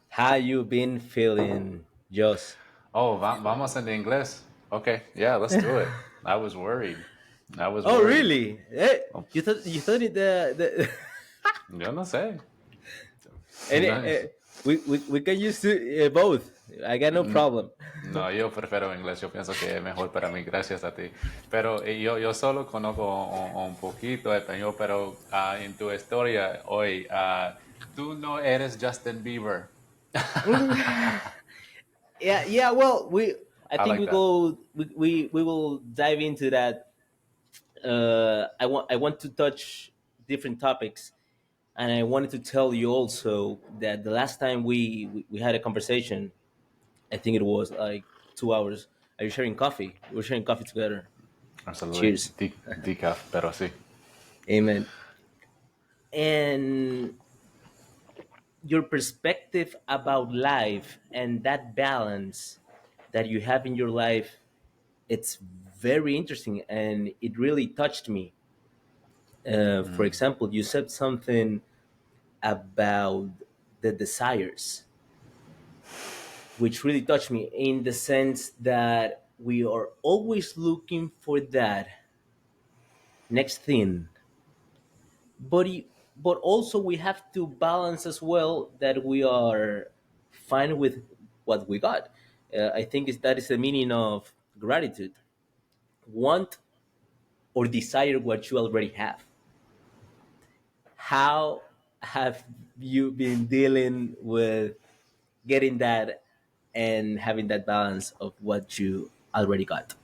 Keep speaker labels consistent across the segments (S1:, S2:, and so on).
S1: How you been feeling, Joss?
S2: Oh, vamos en inglés. Okay, yeah, let's do it. I was worried. I was
S1: Oh,
S2: worried.
S1: really? Eh,
S2: Oh,
S1: you thought it the
S2: yo no sé.
S1: and
S2: Nice.
S1: we can use both. I got no
S2: Mm,
S1: problem.
S2: No, yo prefiero inglés. Yo pienso que es mejor para mí, gracias a ti. Pero yo solo conozco un poquito de español, pero en tu historia hoy, tú no eres Justin Bieber.
S1: Yeah, yeah. Well, I
S2: I
S1: think
S2: like that.
S1: we will dive into that. I want to touch different topics, and I wanted to tell you also that the last time we had a conversation, I think it was like 2 hours. Are you sharing coffee? We're sharing coffee together.
S2: Absolutely.
S1: Cheers.
S2: Decaf, pero sí.
S1: Amen. And your perspective about life and that balance that you have in your life, it's very interesting and it really touched me. For example, you said something about the desires, which really touched me in the sense that we are always looking for that next thing, but but also we have to balance as well that we are fine with what we got. I think that is the meaning of gratitude. Want or desire what you already have. How have you been dealing with getting that and having that balance of what you already got?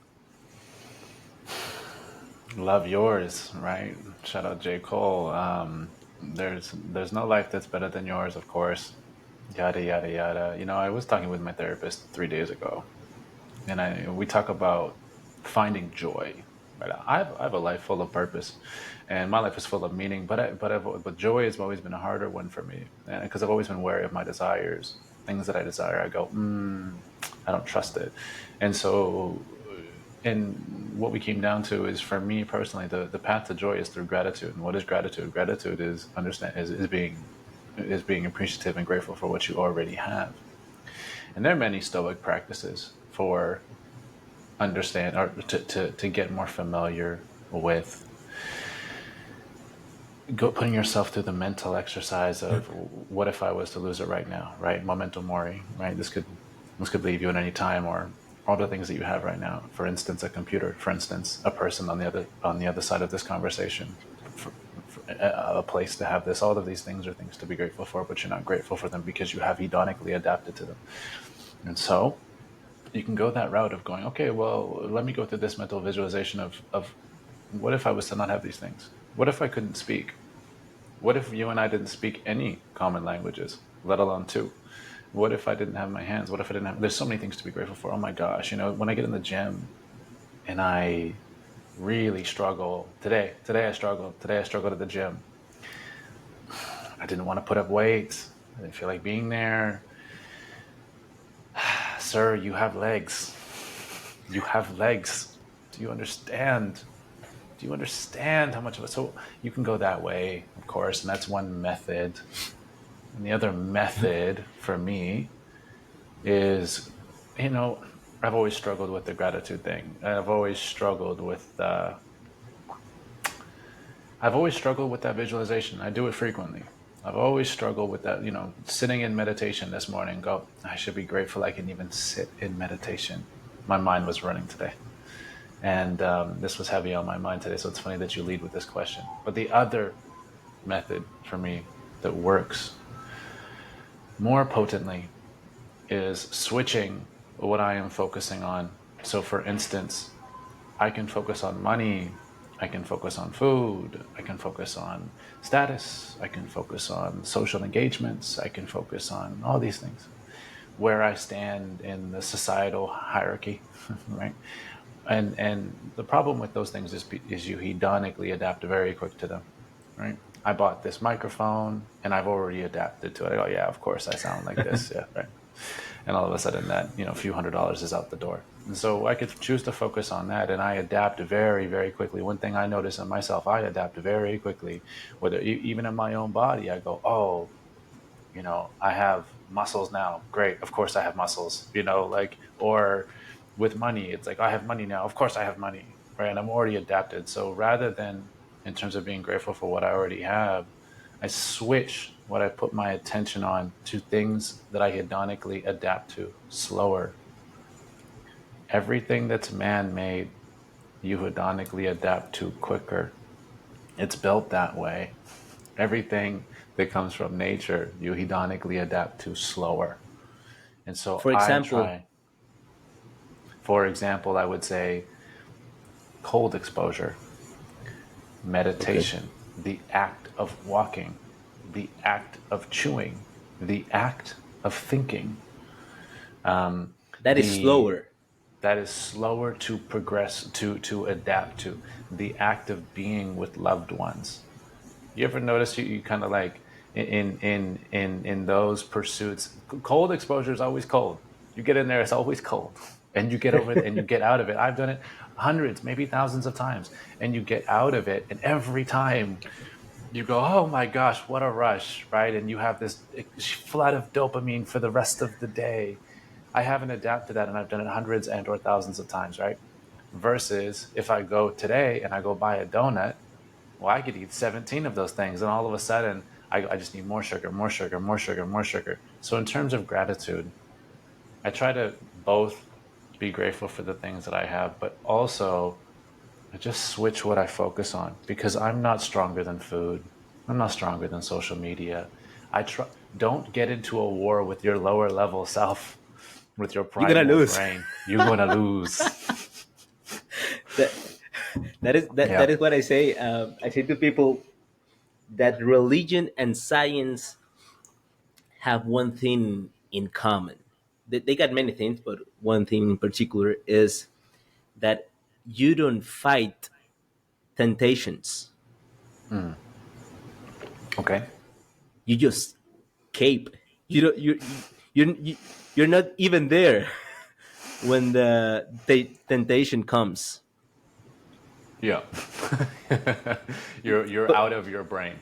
S2: Love yours, right? Shout out J. Cole. There's no life that's better than yours, of course. Yada yada yada. I was talking with my therapist 3 days ago, and we talk about finding joy. Right? I have a life full of purpose, and my life is full of meaning. But joy has always been a harder one for me, and because I've always been wary of my desires, things that I desire. I go, I don't trust it, and so and what we came down to is, for me personally, the path to joy is through gratitude. And what is gratitude? Gratitude is being appreciative and grateful for what you already have. And there are many Stoic practices for understand or to get more familiar with putting yourself through the mental exercise of, what if I was to lose it right now, right? Memento Mori, right? This could leave you at any time, or all the things that you have right now. For instance, a computer. For instance, a person on the other side of this conversation. For a place to have this. All of these things are things to be grateful for, but you're not grateful for them because you have hedonically adapted to them. And so you can go that route of going, okay, well, let me go through this mental visualization of what if I was to not have these things? What if I couldn't speak? What if you and I didn't speak any common languages, let alone two? What if I didn't have my hands? What if I didn't have? There's so many things to be grateful for. Oh my gosh, when I get in the gym and I really struggle today I struggled. Today I struggled at the gym. I didn't want to put up weights. I didn't feel like being there. Sir, you have legs. You have legs. Do you understand? Do you understand how much of it? So you can go that way, of course, and that's one method. And the other method for me is, I've always struggled with the gratitude thing. I've always struggled with that visualization. I do it frequently. I've always struggled with that, sitting in meditation this morning, go, I should be grateful I can even sit in meditation. My mind was running today. And this was heavy on my mind today. So it's funny that you lead with this question. But the other method for me that works more potently is switching what I am focusing on. So, for instance, I can focus on money, I can focus on food, I can focus on status, I can focus on social engagements, I can focus on all these things, where I stand in the societal hierarchy, right? And the problem with those things is you hedonically adapt very quick to them, right? I bought this microphone and I've already adapted to it. I go, yeah, of course I sound like this, yeah, right. And all of a sudden that few $100s is out the door. And so I could choose to focus on that, and I adapt very, very quickly. One thing I notice in myself, I adapt very quickly, whether even in my own body. I go, oh, I have muscles now. Great. Of course I have muscles, like, or with money, it's like, I have money now. Of course I have money. Right. And I'm already adapted. So rather than in terms of being grateful for what I already have, I switch what I put my attention on to things that I hedonically adapt to slower. Everything that's man made, you hedonically adapt to quicker. It's built that way. Everything that comes from nature, you hedonically adapt to slower. And so
S1: For
S2: I
S1: example,
S2: try, for example, I would say cold exposure,
S1: okay,
S2: meditation, the act of walking, the act of chewing, the act of thinking,
S1: that is
S2: the
S1: slower.
S2: that is slower to progress, to adapt to, the act of being with loved ones. You ever notice you kind of like in those pursuits, cold exposure is always cold. You get in there, it's always cold, and you get over it and you get out of it. I've done it hundreds, maybe thousands of times, and you get out of it, and every time you go, oh my gosh, what a rush, right? And you have this flood of dopamine for the rest of the day. I haven't adapted to that, and I've done it hundreds and or thousands of times, right? Versus if I go today and I go buy a donut, well, I could eat 17 of those things, and all of a sudden, I just need more sugar, more sugar, more sugar, more sugar. So, in terms of gratitude, I try to both be grateful for the things that I have, but also I just switch what I focus on because I'm not stronger than food. I'm not stronger than social media. I try, don't get into a war with your lower level self, with your
S1: You're gonna
S2: primal
S1: lose.
S2: brain. You're going to lose.
S1: that that
S2: Yeah.
S1: is what I say. I say to people that religion and science have one thing in common. They got many things, but one thing in particular is that you don't fight temptations.
S2: Okay.
S1: You just cape. You don't. You're not even there when the temptation comes.
S2: Yeah. you're
S1: But
S2: out of your brain.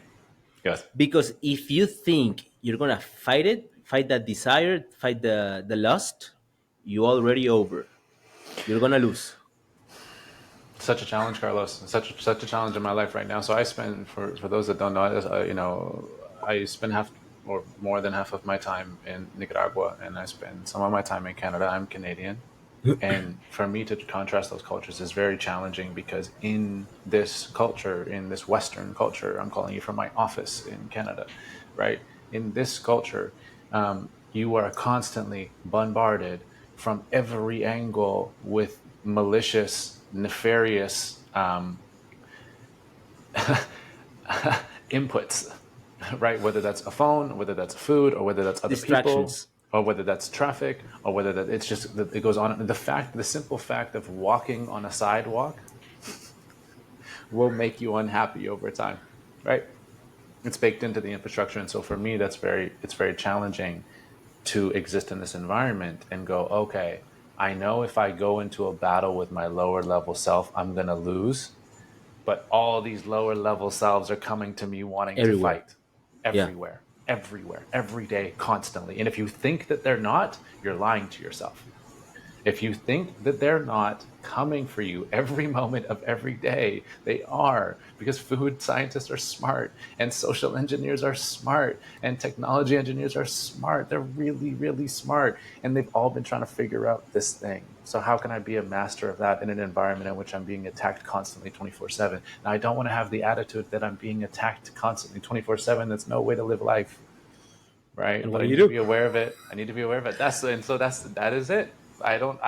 S2: Yes.
S1: because if you think you're gonna fight it, fight that desire, fight the lust, you already over. You're gonna lose.
S2: Such a challenge, Carlos. Such a challenge in my life right now. So I spend, for those that don't know, I spend half or more than half of my time in Nicaragua, and I spend some of my time in Canada. I'm Canadian, and for me to contrast those cultures is very challenging because in this culture, in this Western culture, I'm calling you from my office in Canada, right? In this culture, you are constantly bombarded from every angle with malicious, nefarious inputs, right? Whether that's a phone, whether that's food, or whether that's other people,
S1: Distractions.
S2: or whether that's traffic, or whether that it's just that it goes on. The simple fact of walking on a sidewalk will make you unhappy over time, right? It's baked into the infrastructure, and so for me, it's very challenging to exist in this environment and go, okay, I know if I go into a battle with my lower level self, I'm gonna lose, but all these lower level selves are coming to me wanting to
S1: Everywhere.
S2: fight
S1: Yeah.
S2: everywhere, everywhere, every day, constantly. And if you think that they're not, you're lying to yourself. If you think that they're not coming for you every moment of every day, they are, because food scientists are smart and social engineers are smart and technology engineers are smart. They're really, really smart. And they've all been trying to figure out this thing. So, how can I be a master of that in an environment in which I'm being attacked constantly 24/7? Now, I don't want to have the attitude that I'm being attacked constantly 24/7. That's no way to live life, right?
S1: And
S2: But
S1: what
S2: I
S1: do you
S2: need to
S1: do?
S2: be aware of it. I need to be aware of it. That is it. I don't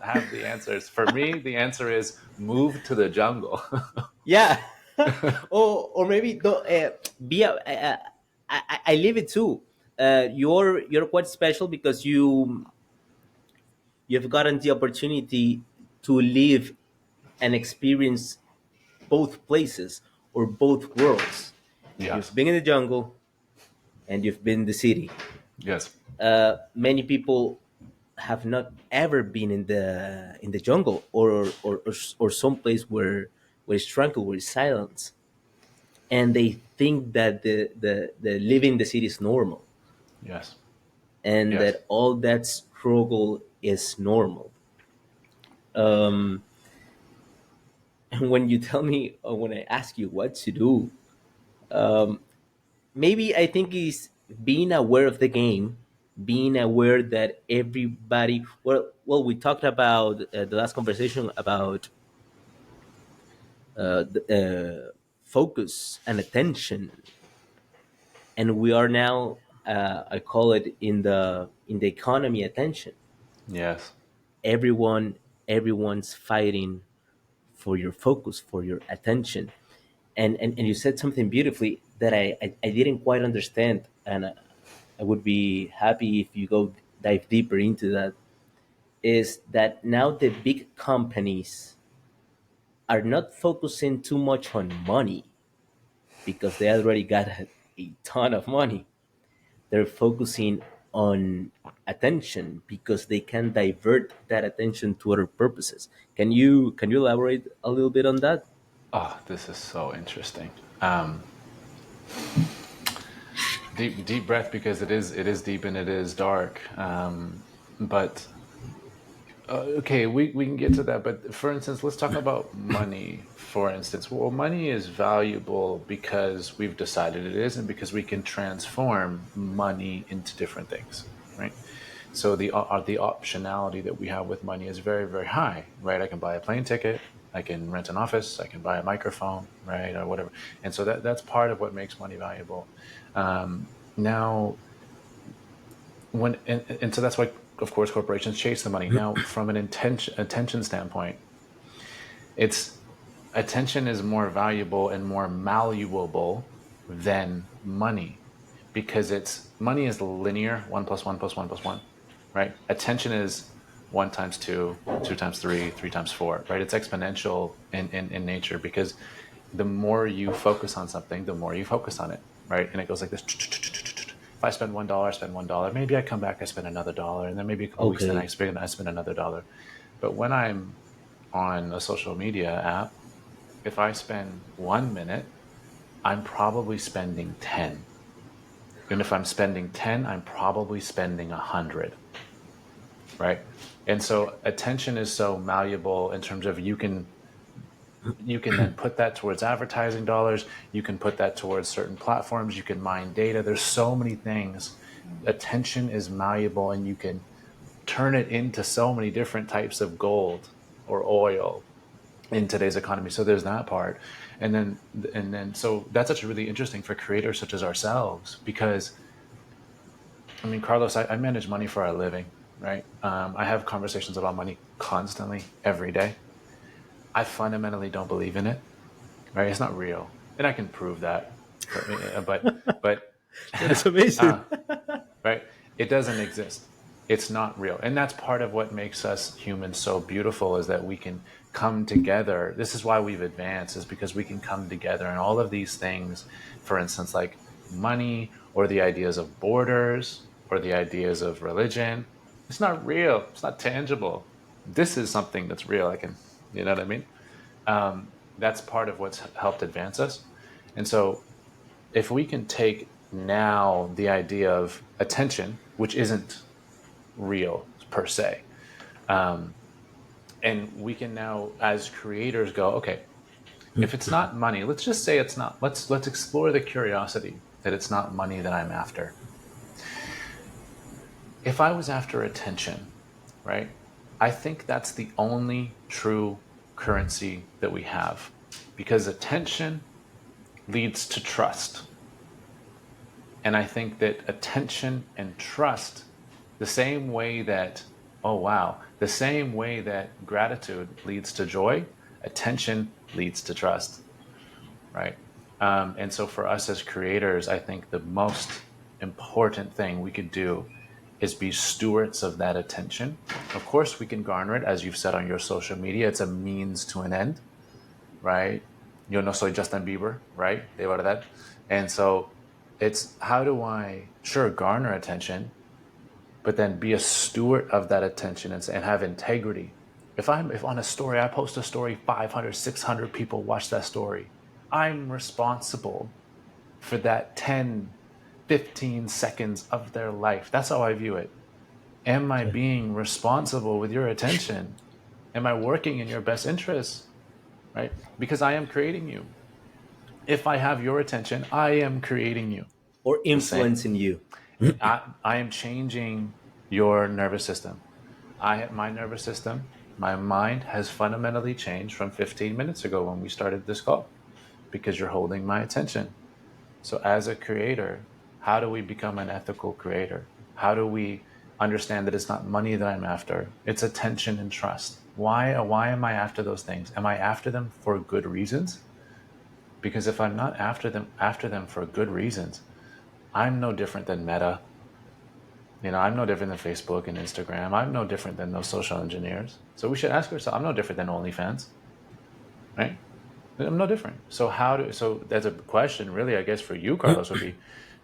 S2: have the answers. For me, the answer is move to the jungle.
S1: Yeah. Or maybe be I leave it too. You're quite special because you've gotten the opportunity to live and experience both places or both worlds. You've
S2: Yes.
S1: been in the jungle and you've been in the city.
S2: Yes.
S1: Many people have not ever been in the jungle or some place where it's tranquil, where it's silence, and they think that the living in the city is normal.
S2: Yes.
S1: and
S2: Yes.
S1: that all that struggle is normal. Um, and when you tell me, or when I ask you what to do, maybe I think is being aware of the game, being aware that everybody. Well, we talked about the last conversation about focus and attention, and we are now. I call it in the economy attention.
S2: Yes.
S1: Everyone's fighting for your focus, for your attention. And you said something beautifully that I didn't quite understand, and I would be happy if you go dive deeper into that. Is that now the big companies are not focusing too much on money because they already got a ton of money. They're focusing on attention because they can divert that attention to other purposes. Can you elaborate a little bit on that?
S2: Oh, this is so interesting. Deep breath, because it is deep and it is dark. But okay, we can get to that. But for instance, let's talk about money. For instance, well, money is valuable because we've decided it is, and because we can transform money into different things, right? So the optionality that we have with money is very, very high, right? I can buy a plane ticket, I can rent an office, I can buy a microphone, right, or whatever. And so that's part of what makes money valuable. Now, and so that's why, of course, corporations chase the money. Now, from an attention standpoint, it's attention is more valuable and more malleable than money, because it's money is linear, one plus one plus one plus one, right? Attention is one times two, two times three, three times four, right? It's exponential in nature, because the more you focus on something, the more you focus on it, right? And it goes like this. If I spend $1, I spend $1. Maybe I come back, I spend another dollar, and then maybe a couple weeks, then
S1: Okay.
S2: I spend another dollar. But when I'm on a social media app, if I spend 1 minute, I'm probably spending 10. And if I'm spending 10, I'm probably spending 100, right? And so attention is so malleable in terms of you can then put that towards advertising dollars, you can put that towards certain platforms, you can mine data. There's so many things. Attention is malleable, and you can turn it into so many different types of gold or oil in today's economy. So there's that part. And then so that's actually really interesting for creators such as ourselves, because I mean, Carlos, I manage money for a living, right? I have conversations about money constantly every day. I fundamentally don't believe in it, right? It's not real, and I can prove that. But
S1: That is amazing.
S2: right, it doesn't exist. It's not real, and that's part of what makes us humans so beautiful, is that we can come together. This is why we've advanced, is because we can come together, and all of these things, for instance, like money, or the ideas of borders, or the ideas of religion, it's not real, it's not tangible. This is something that's real. I can, you know what I mean? That's part of what's helped advance us. And so if we can take now the idea of attention, which isn't real per se, and we can now, as creators, go, okay, if it's not money, let's just say it's not. Let's explore the curiosity that it's not money that I'm after. If I was after attention, right? I think that's the only true currency that we have, because attention leads to trust. And I think that attention and trust, the same way that, oh, wow, the same way that gratitude leads to joy, attention leads to trust, right? And so for us as creators, I think the most important thing we could do is be stewards of that attention. Of course, we can garner it, as you've said on your social media. It's a means to an end, right? Yo no soy Justin Bieber, right? De verdad. And so it's, how do I, sure, garner attention, but then be a steward of that attention, and have integrity. If on a story, I post a story, 500, 600 people watch that story, I'm responsible for that 10 15 seconds of their life. That's how I view it. Am I
S1: Okay.
S2: being responsible with your attention? Am I working in your best interests? Right? Because I am creating you. If I have your attention, I am creating you.
S1: Or
S2: The same.
S1: influencing you.
S2: I am changing your nervous system. My nervous system, my mind has fundamentally changed from 15 minutes ago when we started this call because you're holding my attention. So, as a creator, how do we become an ethical creator? How do we understand that it's not money that I'm after? It's attention and trust. Why am I after those things? Am I after them for good reasons? Because if I'm not after them for good reasons, I'm no different than Meta. I'm no different than Facebook and Instagram. I'm no different than those social engineers. So we should ask ourselves, I'm no different than OnlyFans, right? I'm no different. So that's a question really, I guess, for you, Carlos, would be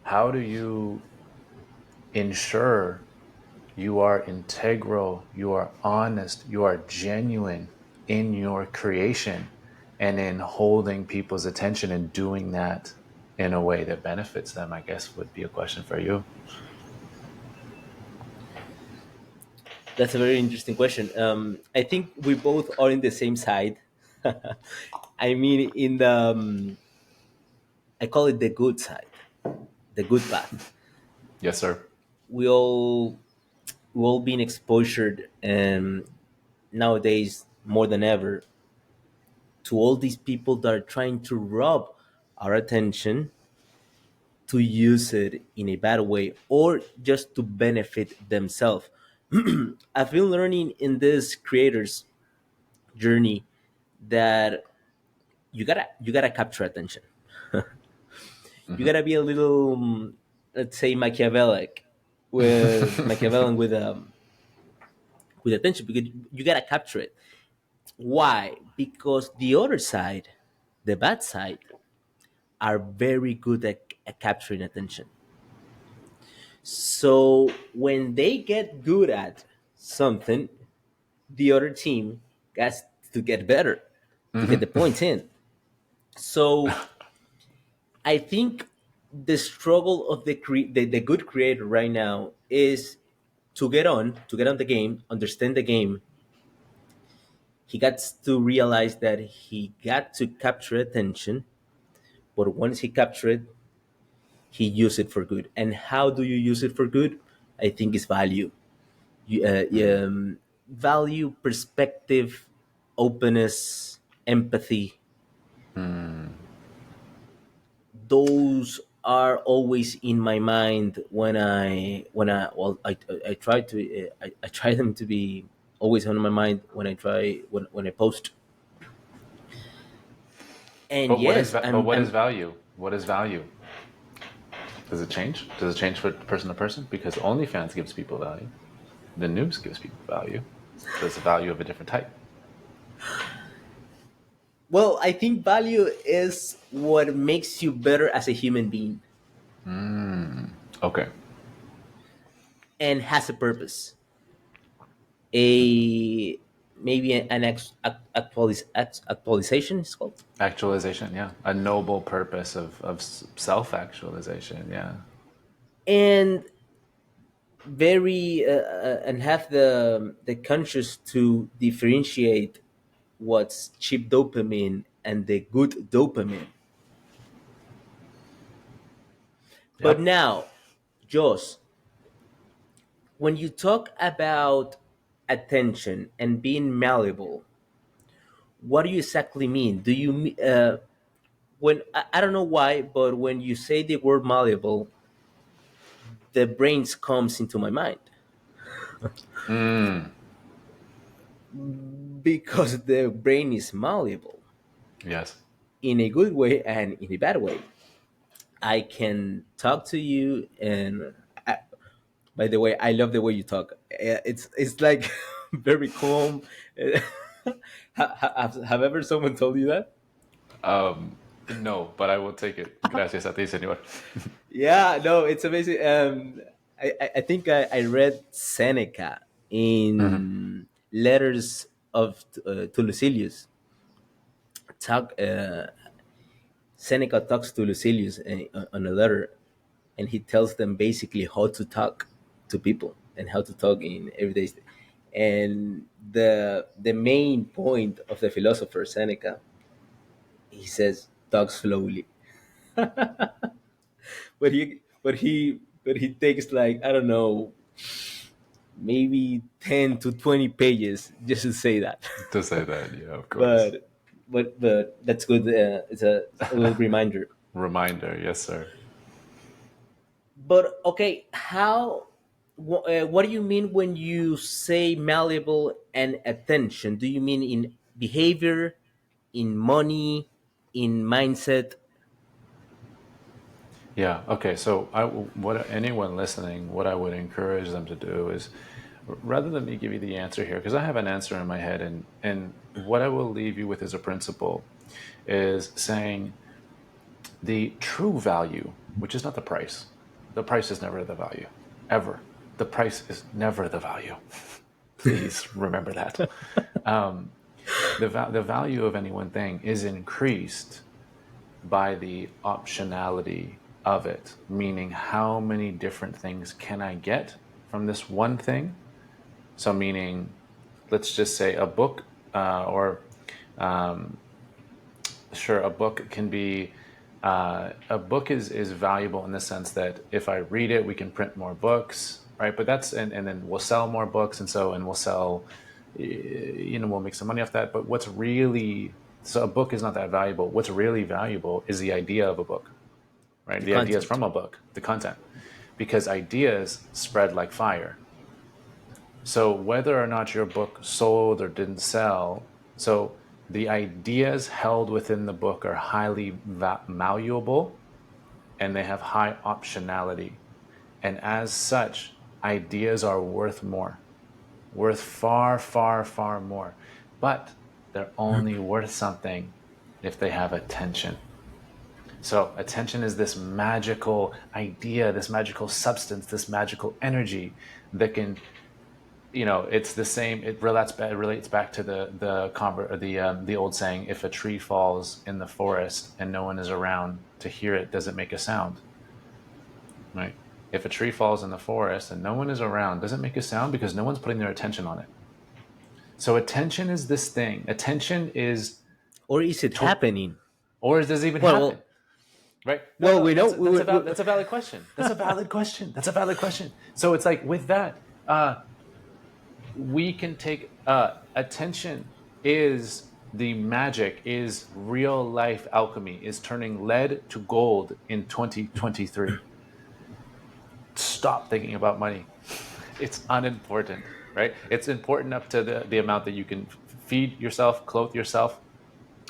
S2: how do you ensure you are integral, you are honest, you are genuine in your creation and in holding people's attention and doing that in a way that benefits them, I guess would be a question for you.
S1: That's a very interesting question. I think we both are in the same side. I mean, in the I call it the good side, the good path.
S2: Yes, sir.
S1: We all we all been exposed, nowadays more than ever, to all these people that are trying to rob our attention, to use it in a bad way or just to benefit themselves. I've been learning in this creators journey that you gotta capture attention. You
S2: Hmm.
S1: gotta be a little, let's say, Machiavellian with attention, because you gotta capture it. Why? Because the other side, the bad side, are very good at capturing attention. So when they get good at something, the other team has to get better to get the
S2: Hmm.
S1: points in. So I think the struggle of the good creator right now is to get on the game, understand the game. He got to realize that he got to capture attention, but once he captured it, he used it for good. And how do you use it for good? I think is value. Value, perspective, openness, empathy. Those are always in my mind when I well I try to I try them to be always on my mind when I post. And yes,
S2: But what is
S1: I'm
S2: value? What is value? Does it change? Does it change for person to person? Because OnlyFans gives people value. The news gives people value. So it's a value of a different type.
S1: well, I think value is what makes you better as a human being
S2: Okay.
S1: and has a purpose. A maybe an actualization is called.
S2: Actualization, yeah. A noble purpose of self actualization, yeah.
S1: And and have the conscious to differentiate what's cheap dopamine and the good dopamine. But
S2: Yep.
S1: now, Joss, when you talk about attention and being malleable, what do you exactly mean? Do you when I don't know why, but when you say the word malleable, the brains comes into my mind
S2: Mm,
S1: because the brain is malleable
S2: yes.
S1: in a good way and in a bad way. I can talk to you, and by the way, I love the way you talk. It's like very calm. Have ever someone told you that?
S2: No, but I will take it. Gracias a ti, señor.
S1: Yeah, no, it's amazing. I think I read Seneca
S2: Mhm.
S1: in letters of to Lucilius. Talk Seneca talks to Lucilius on a letter, and he tells them basically how to talk to people and how to talk in everyday and the main point of the philosopher Seneca, he says talk slowly. But he takes like, I don't know, maybe 10 to 20 pages just to say that.
S2: To say that, yeah, of course.
S1: but but that's good. It's a little reminder.
S2: Reminder, yes, sir.
S1: But okay, what do you mean when you say malleable and attention? Do you mean in behavior, in money, in mindset?
S2: Yeah. Okay. So, what anyone listening, what I would encourage them to do is, rather than me give you the answer here, because I have an answer in my head, and what I will leave you with as a principle is saying the true value, which is not the price. The price is never the value, ever. The price is never the value. Please remember that. Um, the value of any one thing is increased by the optionality of it, meaning how many different things can I get from this one thing? So, meaning, let's just say a book, or um, sure, a book can be. A book is valuable in the sense that if I read it, we can print more books, right? But and then we'll sell more books, and we'll sell, we'll make some money off that. But what's really, so a book is not that valuable. What's really valuable is the idea of a book, right?
S1: The
S2: The ideas
S1: content.
S2: from a book, the content, because ideas spread like fire. So whether or not your book sold or didn't sell, so the ideas held within the book are highly malleable and they have high optionality. And as such, ideas are worth more, worth far, far, far more. But they're only worth something if they have attention. So, attention is this magical idea, this magical substance, this magical energy that can, it's the same. It relates back to the old saying: if a tree falls in the forest and no one is around to hear it, does it make a sound? Right? If a tree falls in the forest and no one is around, does it make a sound? Because no one's putting their attention on it. So attention is this thing. Attention is,
S1: Or is it
S2: to,
S1: happening?
S2: or does it even
S1: Well,
S2: happen?
S1: well,
S2: Right? No,
S1: well
S2: no,
S1: we know.
S2: that's a valid question. That's a valid question. That's a valid question. So it's like with that, we can take attention is the magic, is real life alchemy, is turning lead to gold in 2023. Stop thinking about money. It's unimportant, right? It's important up to the amount that you can feed yourself, clothe yourself,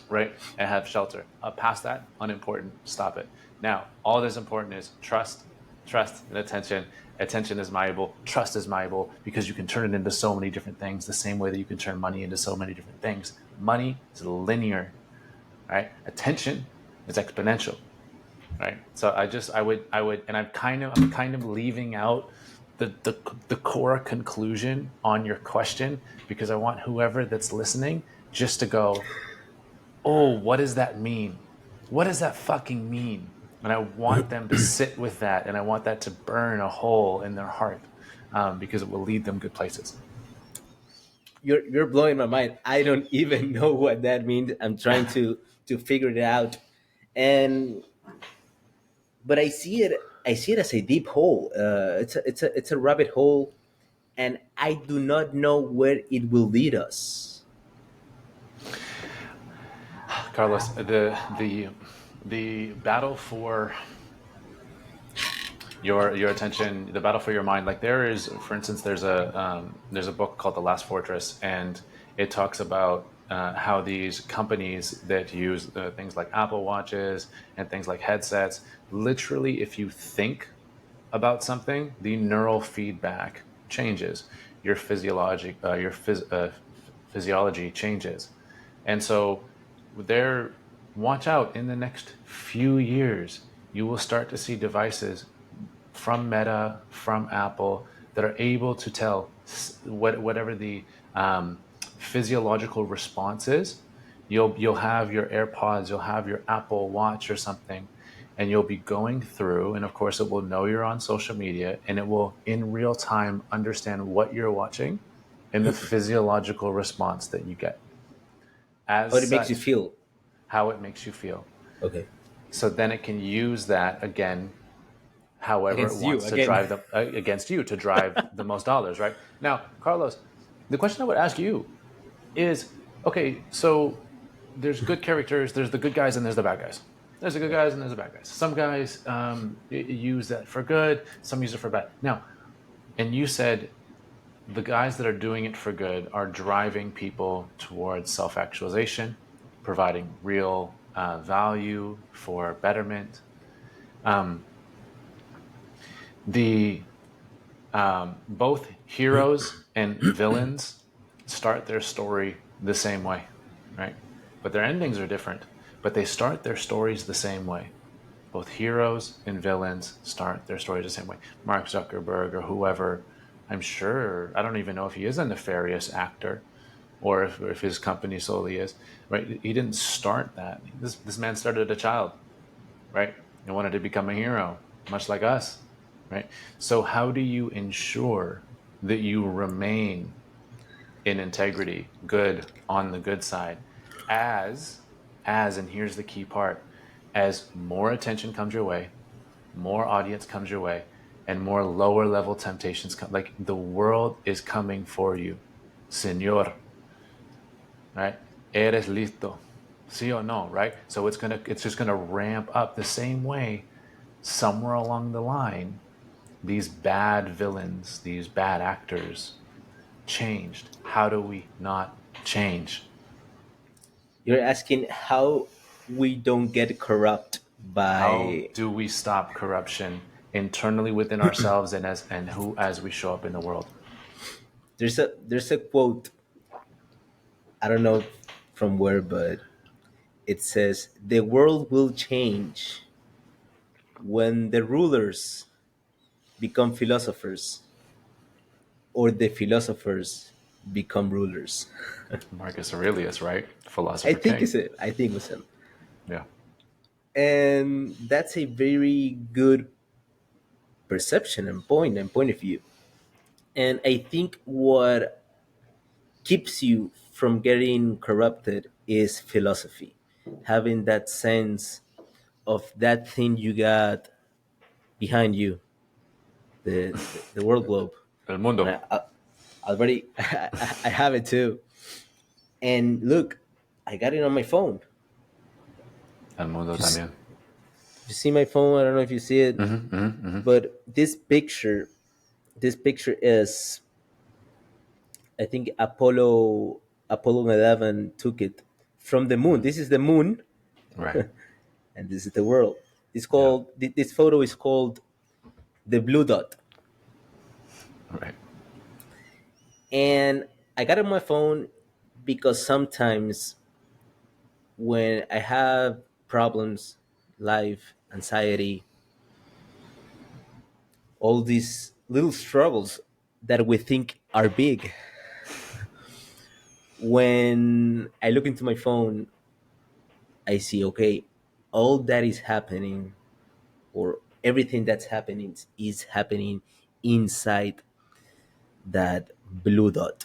S2: right? And have shelter. Past that, unimportant. Stop it. Now, all that's important is trust and attention. Attention is malleable. Trust is malleable because you can turn it into so many different things the same way that you can turn money into so many different things. Money is linear, right? Attention is exponential, right? So I would, and I'm kind of leaving out the core conclusion on your question because I want whoever that's listening just to go, oh, what does that mean? What does that fucking mean? And I want them to sit with that, and I want that to burn a hole in their heart, because it will lead them good places.
S1: You're blowing my mind. I don't even know what that means. I'm trying to figure it out, and but I see it as a deep hole. It's a rabbit hole, and I do not know where it will lead us.
S2: Carlos, the battle for your attention, the battle for your mind. Like there is, for instance, there's a book called The Last Fortress, and it talks about how these companies that use things like Apple watches and things like headsets, literally, if you think about something, the neural feedback changes. Your physiology changes, and so there. Watch out in the next few years. You will start to see devices from Meta, from Apple, that are able to tell whatever the physiological response is. You'll have your AirPods, you'll have your Apple Watch or something, and you'll be going through, and of course it will know you're on social media, and it will in real time understand what you're watching and the physiological response that you get.
S1: How
S2: As
S1: it makes you
S2: such,
S1: feel.
S2: how it makes you feel.
S1: Okay.
S2: So then it can use that again, however it
S1: Against you
S2: wants to
S1: again.
S2: drive against you to drive the most dollars, right? Now, Carlos, the question I would ask you is, okay, so there's good characters, there's the good guys and there's the bad guys. There's the good guys and there's the bad guys. Some guys use that for good, some use it for bad. Now, and you said the guys that are doing it for good are driving people towards self actualization, providing real value for betterment. Um, the Both heroes and villains start their story the same way, right? But their endings are different, but they start their stories the same way. Both heroes and villains start their stories the same way. Mark Zuckerberg or whoever, I'm sure, I don't even know if he is a nefarious actor or if his company solely is, right? He didn't start that. This man started a child, right? And wanted to become a hero, much like us, right? So how do you ensure that you remain in integrity, good on the good side, as and here's the key part, as more attention comes your way, more audience comes your way, and more lower level temptations come, like the world is coming for you, señor, right? Eres listo, sí o no, right? So it's just gonna ramp up the same way. Somewhere along the line, these bad villains, these bad actors changed. How do we not change?
S1: You're asking how we don't get corrupt
S2: How
S1: by.
S2: do we stop corruption internally within ourselves and who as we show up in the world?
S1: There's a quote, I don't know from where, but it says the world will change when the rulers become philosophers or the philosophers become rulers.
S2: Marcus Aurelius, right?
S1: I
S2: Philosopher
S1: think
S2: King.
S1: it's it. I think it was him.
S2: Yeah.
S1: And that's a very good perception and point of view. And I think what keeps you from getting corrupted is philosophy. Having that sense of that thing you got behind you, the world globe.
S2: El
S1: And
S2: mundo.
S1: I already, I have it too. And look, I got it on my phone.
S2: El mundo
S1: Just
S2: también.
S1: you see my phone. I don't know if you see it, but this picture is, I think Apollo 11 took it from the moon. This is the moon,
S2: Right.
S1: and this is the world.
S2: Yeah.
S1: This photo is called the blue dot,
S2: Right.
S1: and I got it on my phone because sometimes when I have problems, life, anxiety, all these little struggles that we think are big, when I look into my phone, I see, okay, all that is happening, or everything that's happening is happening inside that blue dot.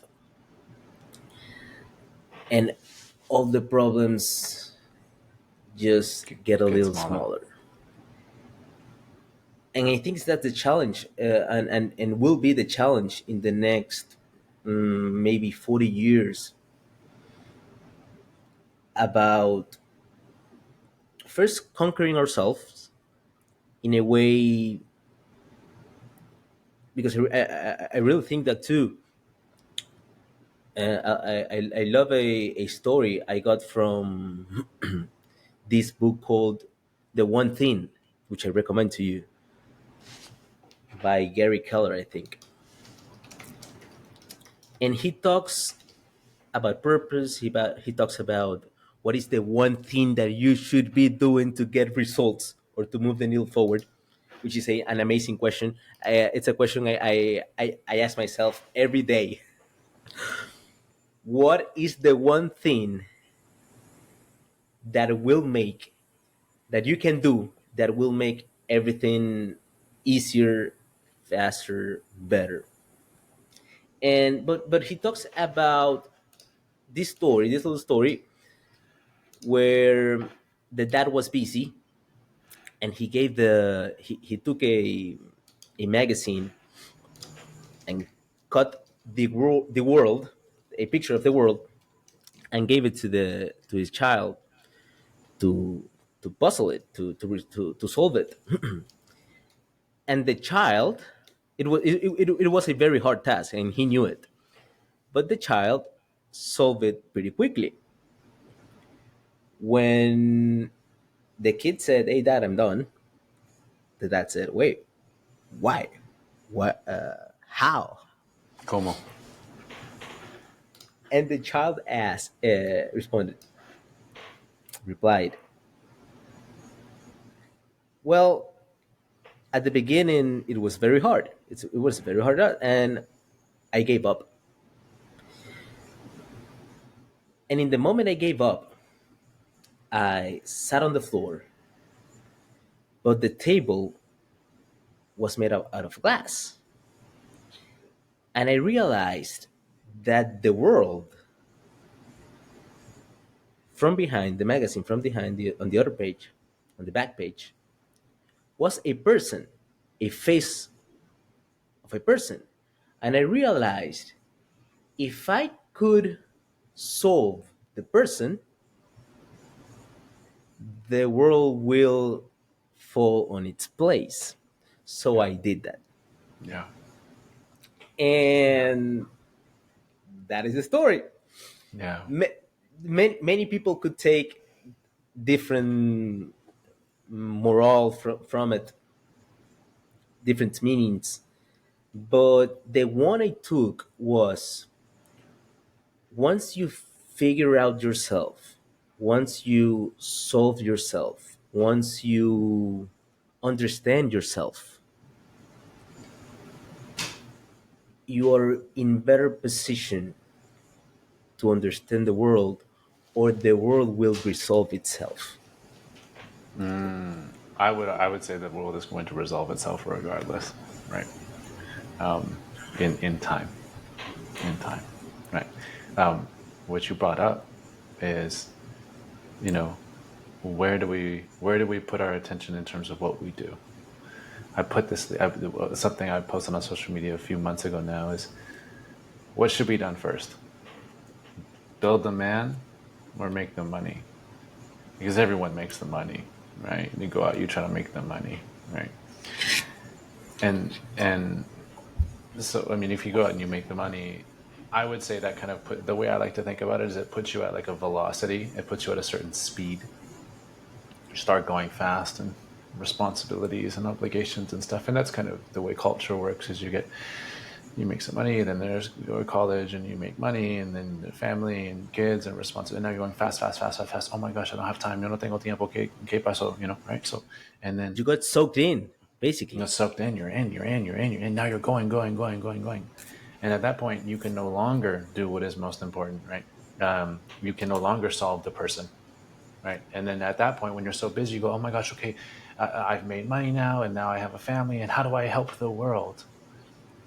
S1: And all the problems just get a
S2: Get
S1: little
S2: smaller.
S1: smaller. And I think that's the challenge, and will be the challenge in the next maybe 40 years, about first conquering ourselves in a way, because I really think that too. I love a story I got from this book called The One Thing, which I recommend to you, by Gary Keller, I think. And he talks about purpose. He talks about what is the one thing that you should be doing to get results or to move the needle forward, which is an amazing question. It's a question I ask myself every day. What is the one thing that will make, that you can do, that will make everything easier, faster, better. And but he talks about this little story where the dad was busy, and he took a magazine and cut the world, a picture of the world, and gave it to his child to puzzle it, to solve it. And the child, it was a very hard task, and he knew it, but the child solved it pretty quickly. When the kid said, "Hey dad, I'm done," the dad said, "Wait, why? What? How?"
S2: Como?
S1: And the child replied, "Well, at the beginning it was very hard. It was very hard, and I gave up. And in the moment I gave up, I sat on the floor, but the table was made out of glass, and I realized that the world from behind the magazine, from behind on the other page, on the back page, was a person, a face of a person, and I realized if I could solve the person, the world will fall on its place." So
S2: Yeah.
S1: I did that.
S2: Yeah. Yeah.
S1: And that is the story.
S2: Yeah.
S1: Many people could take different moral from it, different meanings. But the one I took was, once you figure out yourself, once you solve yourself, once you understand yourself, you are in better position to understand the world, or the world will resolve itself.
S2: I would say the world is going to resolve itself regardless, right? In time, in time, right? What you brought up is, you know, where do we put our attention in terms of what we do? I put this something I posted on social media a few months ago now is, what should be done first? Build the man or make the money? Because everyone makes the money, right? You go out, you try to make the money, right? And so, I mean, if you go out and you make the money, I would say that kind of the way I like to think about it is it puts you at like a velocity. It puts you at a certain speed. You start going fast, and responsibilities and obligations and stuff. And that's kind of the way culture works, is you make some money, then you go to college and you make money, and then the family and kids and responsibility. And now you're going fast, fast, fast, fast, fast. Oh my gosh, I don't have time. Yo no tengo tiempo. ¿Qué pasó? Right? So, and then
S1: You got soaked in,
S2: you're
S1: basically.
S2: sucked in, you're in. Now you're going, going, going, going, going. And at that point, you can no longer do what is most important, right? You can no longer solve the person, right? And then at that point, when you're so busy, you go, oh my gosh, okay, I've made money now, and now I have a family, and how do I help the world?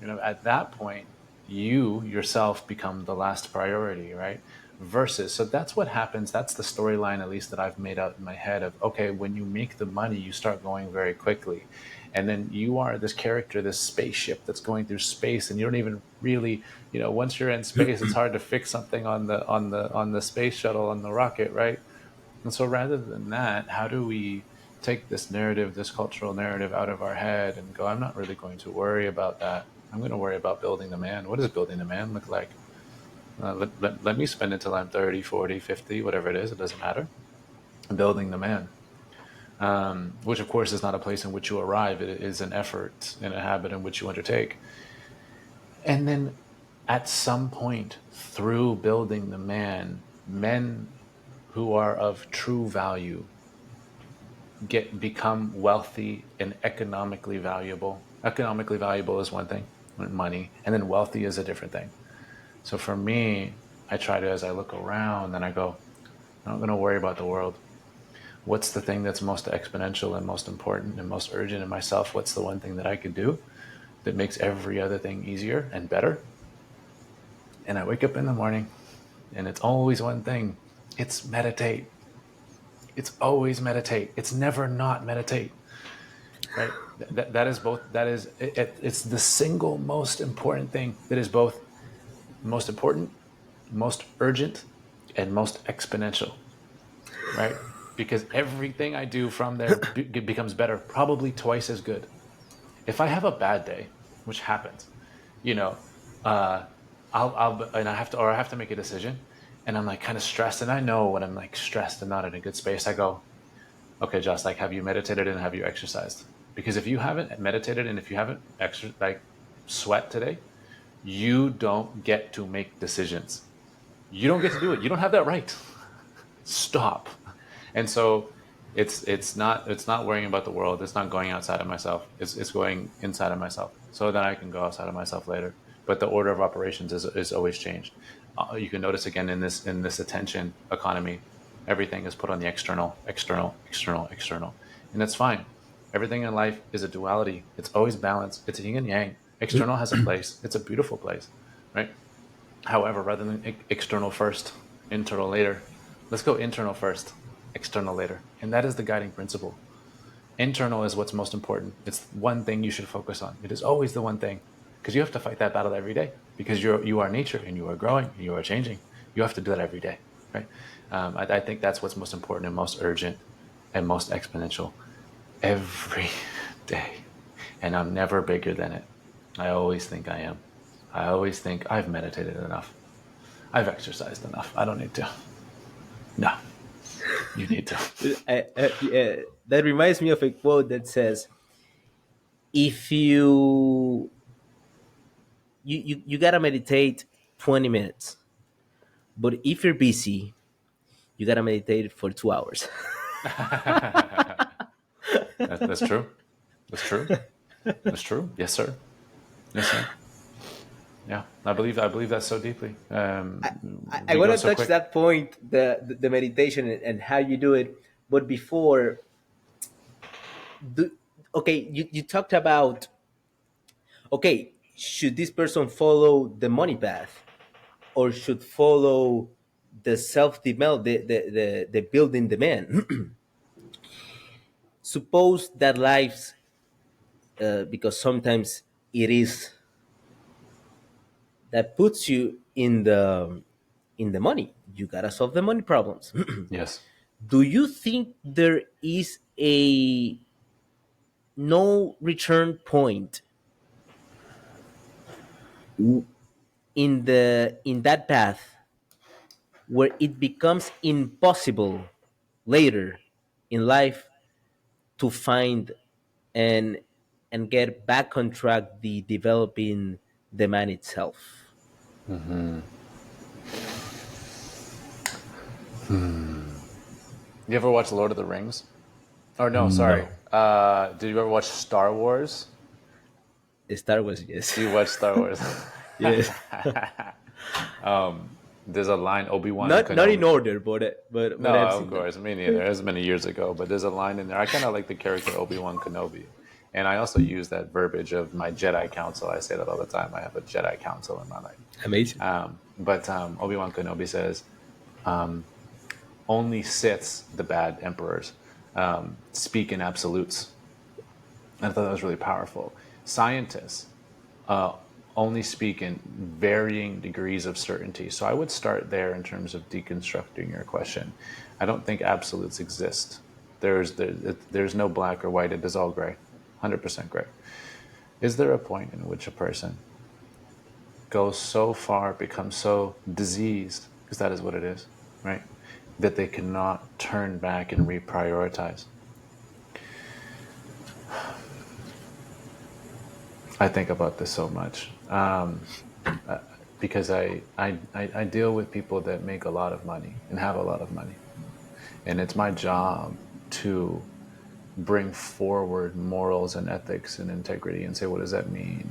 S2: At that point, you yourself become the last priority, right? Versus, so that's what happens. That's the storyline, at least that I've made out in my head, of, okay, when you make the money, you start going very quickly. And then you are this character, this spaceship that's going through space, and you don't even really, once you're in space, it's hard to fix something on the space shuttle, on the rocket, right? And so rather than that, how do we take this narrative, this cultural narrative, out of our head and go, I'm not really going to worry about that. I'm going to worry about building the man. What does building the man look like? Let me spend until I'm 30, 40, 50, whatever it is. It doesn't matter. Building the man, which of course is not a place in which you arrive. It is an effort and a habit in which you undertake. And then at some point through building the man, men who are of true value become wealthy and economically valuable. Economically valuable is one thing, money, and then wealthy is a different thing. So for me, I try to, as I look around, and I go, I'm not going to worry about the world. What's the thing that's most exponential and most important and most urgent in myself? What's the one thing that I could do that makes every other thing easier and better? And I wake up in the morning and it's always one thing. It's meditate. It's always meditate. It's never not meditate, right? That is both, it's the single most important thing that is both most important, most urgent, and most exponential, right? Because everything I do from there becomes better, probably twice as good. If I have a bad day, which happens, you know, uh, and I have to make a decision, and I'm like kind of stressed, and I know when I'm like stressed and not in a good space, I go, okay, Josh, like, have you meditated and have you exercised? Because if you haven't meditated and if you haven't like sweat today, you don't get to make decisions. You don't get to do it. You don't have that right. Stop. And so it's not worrying about the world. It's not going outside of myself. It's going inside of myself. So then I can go outside of myself later. But the order of operations is always changed. You can notice again in this attention economy, everything is put on the external, external, external, external, and that's fine. Everything in life is a duality. It's always balance. It's yin and yang. External has a place. It's a beautiful place, right? However, rather than external first, internal later, let's go internal first, external later. And that is the guiding principle. Internal is what's most important. It's one thing you should focus on. It is always the one thing because you have to fight that battle every day because you are nature and you are growing and you are changing. You have to do that every day, right? I think that's what's most important and most urgent and most exponential every day. And I'm never bigger than it. I always think I am. I always think I've meditated enough. I've exercised enough. I don't need to. No, you need to.
S1: Yeah, that reminds me of a quote that says, "If you gotta meditate 20 minutes, but if you're busy, you gotta meditate for 2 hours."
S2: That's true. That's true. That's true. Yes, sir. Yes, sir. Yeah, I believe that so deeply.
S1: I
S2: We
S1: want
S2: go
S1: to
S2: so
S1: touch
S2: quick.
S1: that point, the meditation and how you do it. But before, do, okay, you talked about, okay, should this person follow the money path or should follow the self develop the building the man? Suppose that lives, because sometimes it is that puts you in the money. You gotta solve the money problems.
S2: Yes.
S1: Do you think there is a no return point in that path where it becomes impossible later in life to find and get back on track the developing the man itself?
S2: Hmm. You ever watch Lord of the Rings? Or no, sorry.
S1: No.
S2: Did you ever watch Star Wars?
S1: Star Wars, yes.
S2: You watch Star Wars.
S1: Yes.
S2: There's a line Obi Wan
S1: Not in
S2: Kenobi.
S1: order, but
S2: No,
S1: I've
S2: of
S1: seen them.
S2: course, me neither. It was many years ago, but there's a line in there. I kind of like the character Obi Wan Kenobi, and I also use that verbiage of my Jedi Council. I say that all the time. I have a Jedi Council in my life.
S1: Amazing.
S2: But Obi Wan Kenobi says, "Only Siths, the bad emperors, speak in absolutes." I thought that was really powerful. Scientists only speak in varying degrees of certainty. So I would start there in terms of deconstructing your question. I don't think absolutes exist. There's no black or white. It is all gray, 100% gray. Is there a point in which a person goes so far, becomes so diseased, because that is what it is, right? That they cannot turn back and reprioritize. I think about this so much because I deal with people that make a lot of money and have a lot of money. And it's my job to bring forward morals and ethics and integrity and say, what does that mean?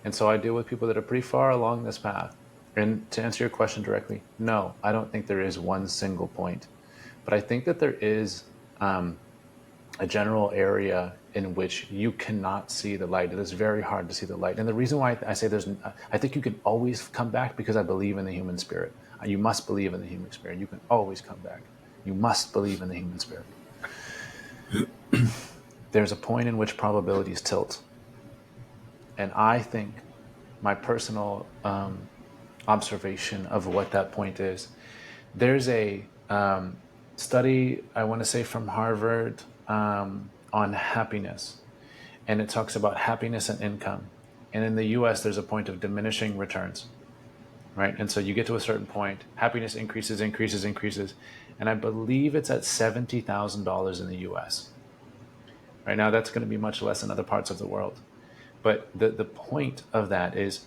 S2: And so I deal with people that are pretty far along this path. And to answer your question directly, no, I don't think there is one single point But I think that there is a general area in which you cannot see the light. It is very hard to see the light. And the reason why I say I think you can always come back because I believe in the human spirit. You must believe in the human spirit. You can always come back. You must believe in the human spirit. There's a point in which probabilities tilt. And I think my personal observation of what that point is, there's a study, I want to say from Harvard, on happiness. And it talks about happiness and income. And in the US, there's a point of diminishing returns, right? And so you get to a certain point, happiness increases, increases, increases. And I believe it's at $70,000 in the US. Right now, that's going to be much less in other parts of the world. But the point of that is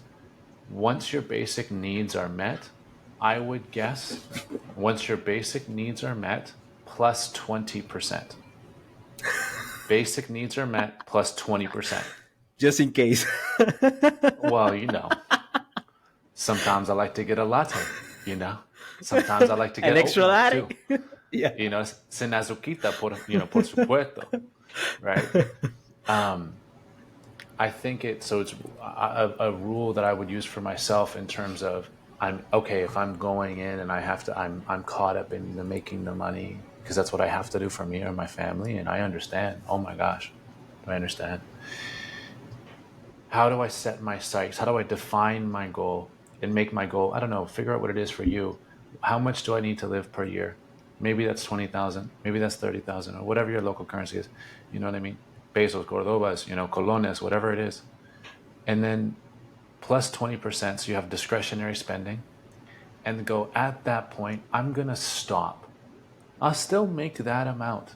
S2: once your basic needs are met, I would guess once your basic needs are met, plus 20%. Basic needs are met, plus 20%.
S1: Just in case.
S2: Well, sometimes I like to get a latte, Sometimes I like to
S1: An
S2: get oat
S1: extra
S2: milk
S1: latte.
S2: too.
S1: Yeah.
S2: Sin azuquita, por supuesto, right? I think it's a rule that I would use for myself in terms of I'm okay if I'm going in and I'm caught up in making the money because that's what I have to do for me or my family, and I understand. Oh my gosh, I understand. How do I set my sights? How do I define my goal and make my goal? I don't know. Figure out what it is for you. How much do I need to live per year? Maybe that's 20,000. Maybe that's 30,000, or whatever your local currency is. You know what I mean? Pesos, cordobas, colones, whatever it is. And then plus 20%, so you have discretionary spending. And go, at that point, I'm going to stop. I'll still make that amount.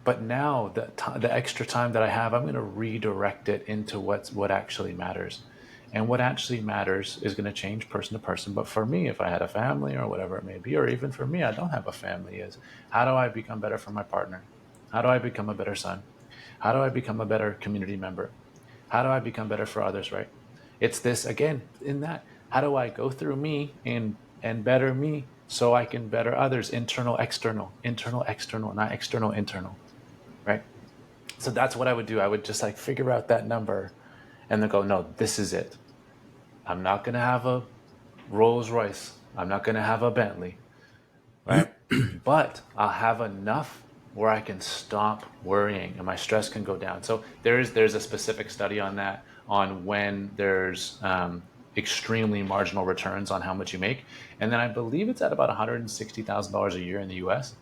S2: But now the extra time that I have, I'm going to redirect it into what actually matters. And what actually matters is going to change person to person. But for me, if I had a family or whatever it may be, or even for me, I don't have a family, is how do I become better for my partner? How do I become a better son? How do I become a better community member? How do I become better for others, right? It's this, again, in that, how do I go through me and better me so I can better others? Internal, external, not external, internal, right? So that's what I would do. I would just like figure out that number and then go, no, this is it. I'm not going to have a Rolls Royce. I'm not going to have a Bentley, right? But I'll have enough where I can stop worrying and my stress can go down. So there's a specific study on that, on when there's extremely marginal returns on how much you make. And then I believe it's at about $160,000 a year in the US,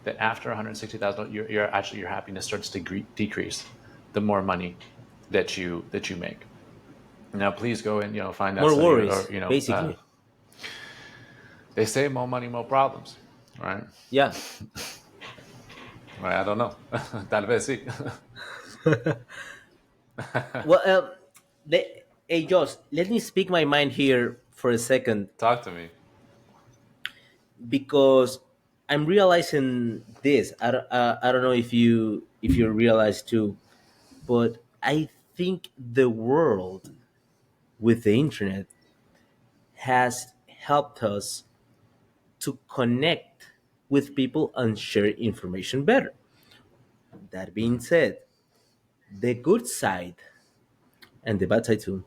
S2: that after $160,000, your happiness starts to decrease the more money that you make. Now, please go and find that
S1: More
S2: study,
S1: worries, basically.
S2: they say more money, more problems, right?
S1: Yeah.
S2: Right, I don't know. Tal vez sí.
S1: Well, hey, Josh, let me speak my mind here for a second,
S2: Talk to me.
S1: because I'm realizing this. I don't know if you realize too, but I think the world with the internet has helped us to connect with people and share information better. That being said, the good side and the bad side too,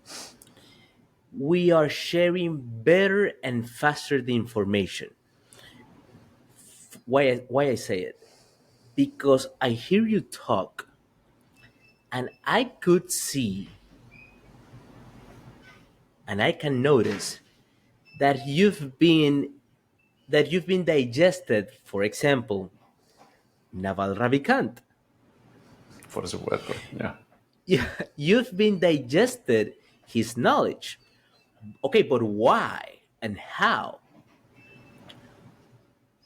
S1: we are sharing better and faster the information. Why I say it? Because I hear you talk and I could see and I can notice that you've been digested, for example, Naval Ravikant.
S2: Por supuesto. Yeah.
S1: Yeah, you've been digested his knowledge. Okay, but why and how?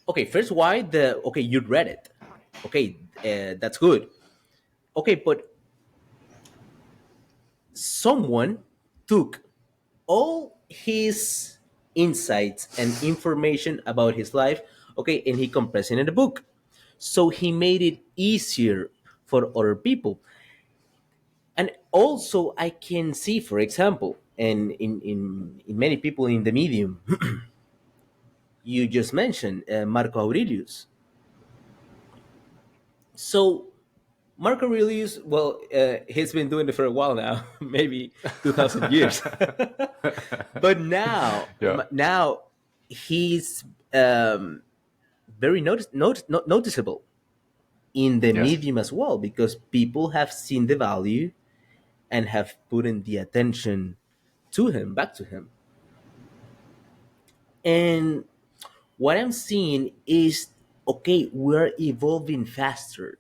S1: Okay, first, why the okay, you read it. Okay, that's good. Okay, but someone took all his insights and information about his life, okay, and he compressed it in a book. So he made it easier for other people. And also, I can see, for example, and in many people in the medium, you just mentioned Marco Aurelius. So Marco Aurelius, well, he's been doing it for a while now, maybe 2,000 years. But
S2: Yeah.
S1: now he's very noticeable in the
S2: Yes.
S1: medium as well, because people have seen the value and have put in the attention to him, back to him. And what I'm seeing is, okay, we're evolving faster.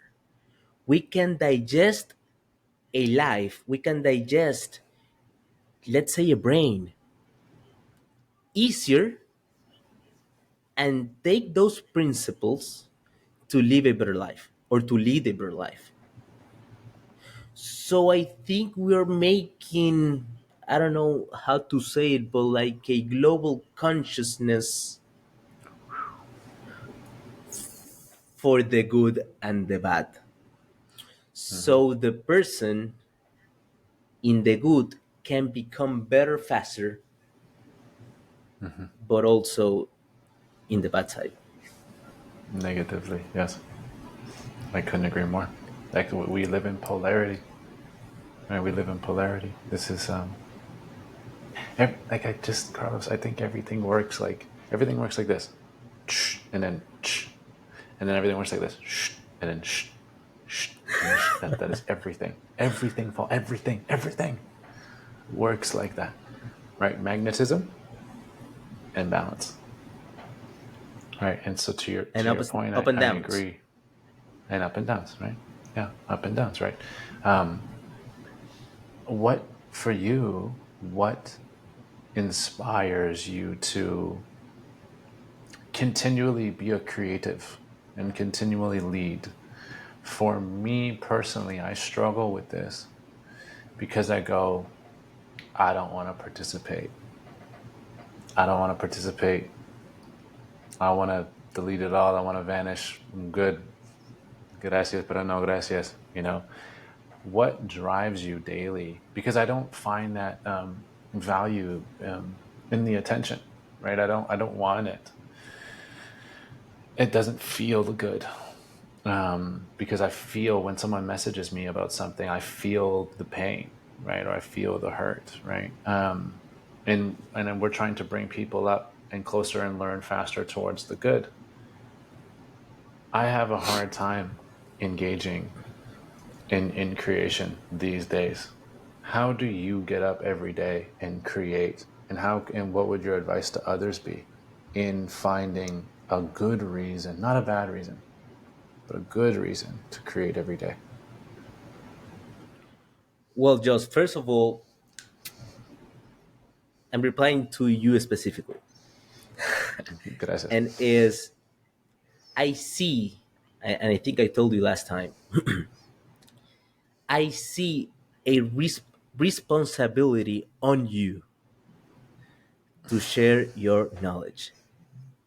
S1: We can digest a life, we can digest, let's say, a brain easier, and take those principles to live a better life or to lead a better life. So I think we're making, I don't know how to say it, but like a global consciousness for the good and the bad.
S2: Hmm.
S1: So the person in the good can become better faster,
S2: Hmm.
S1: but also in the bad side.
S2: Negatively, yes. I couldn't agree more. Like we live in polarity, right? We live in polarity. This is like I just Carlos. I think everything works like this, and then and then everything works like this, and then and then that is everything. Everything works like that, right? Magnetism and balance, right? And so
S1: And
S2: to your point,
S1: up and
S2: I
S1: downs.
S2: agree. And up and downs, right? Yeah, up and downs, right? Um, what for you? What inspires you to continually be a creative and continually lead? For me personally, I struggle with this because I go, I don't want to participate. I don't want to participate. I want to delete it all. I want to vanish. I'm good. Gracias, pero no gracias. What drives you daily? Because I don't find that value in the attention, right? I don't want it. It doesn't feel good. Because I feel when someone messages me about something, I feel the pain, right? Or I feel the hurt, right? And then we're trying to bring people up and closer and learn faster towards the good. I have a hard time engaging in creation these days. How do you get up every day and create? And what would your advice to others be in finding a good reason, not a bad reason, but a good reason to create every day?
S1: Well, just first of all, I'm replying to you specifically,
S2: Gracias.
S1: and is, I see, and I think I told you last time, I see a responsibility on you to share your knowledge,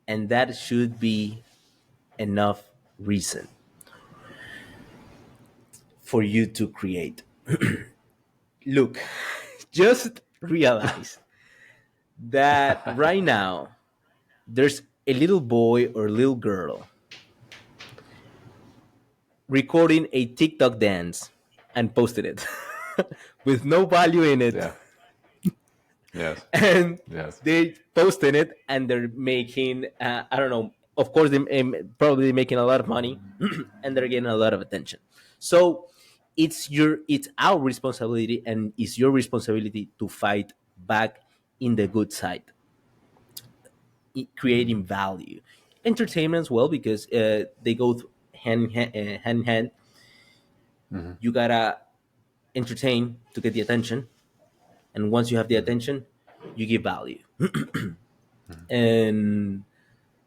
S1: and that should be enough reason for you to create. Look, just realize that right now there's a little boy or little girl recording a TikTok dance and posted it with no value in it.
S2: Yeah. Yes.
S1: And
S2: Yes.
S1: they posting it and they're making, I don't know, of course they probably making a lot of money, and they're getting a lot of attention. So it's our responsibility, and it's your responsibility to fight back in the good side, creating value, entertainment as well, because they go hand in hand.
S2: Hmm.
S1: You gotta entertain to get the attention, and once you have the
S2: Hmm.
S1: attention, you give value.
S2: Hmm.
S1: And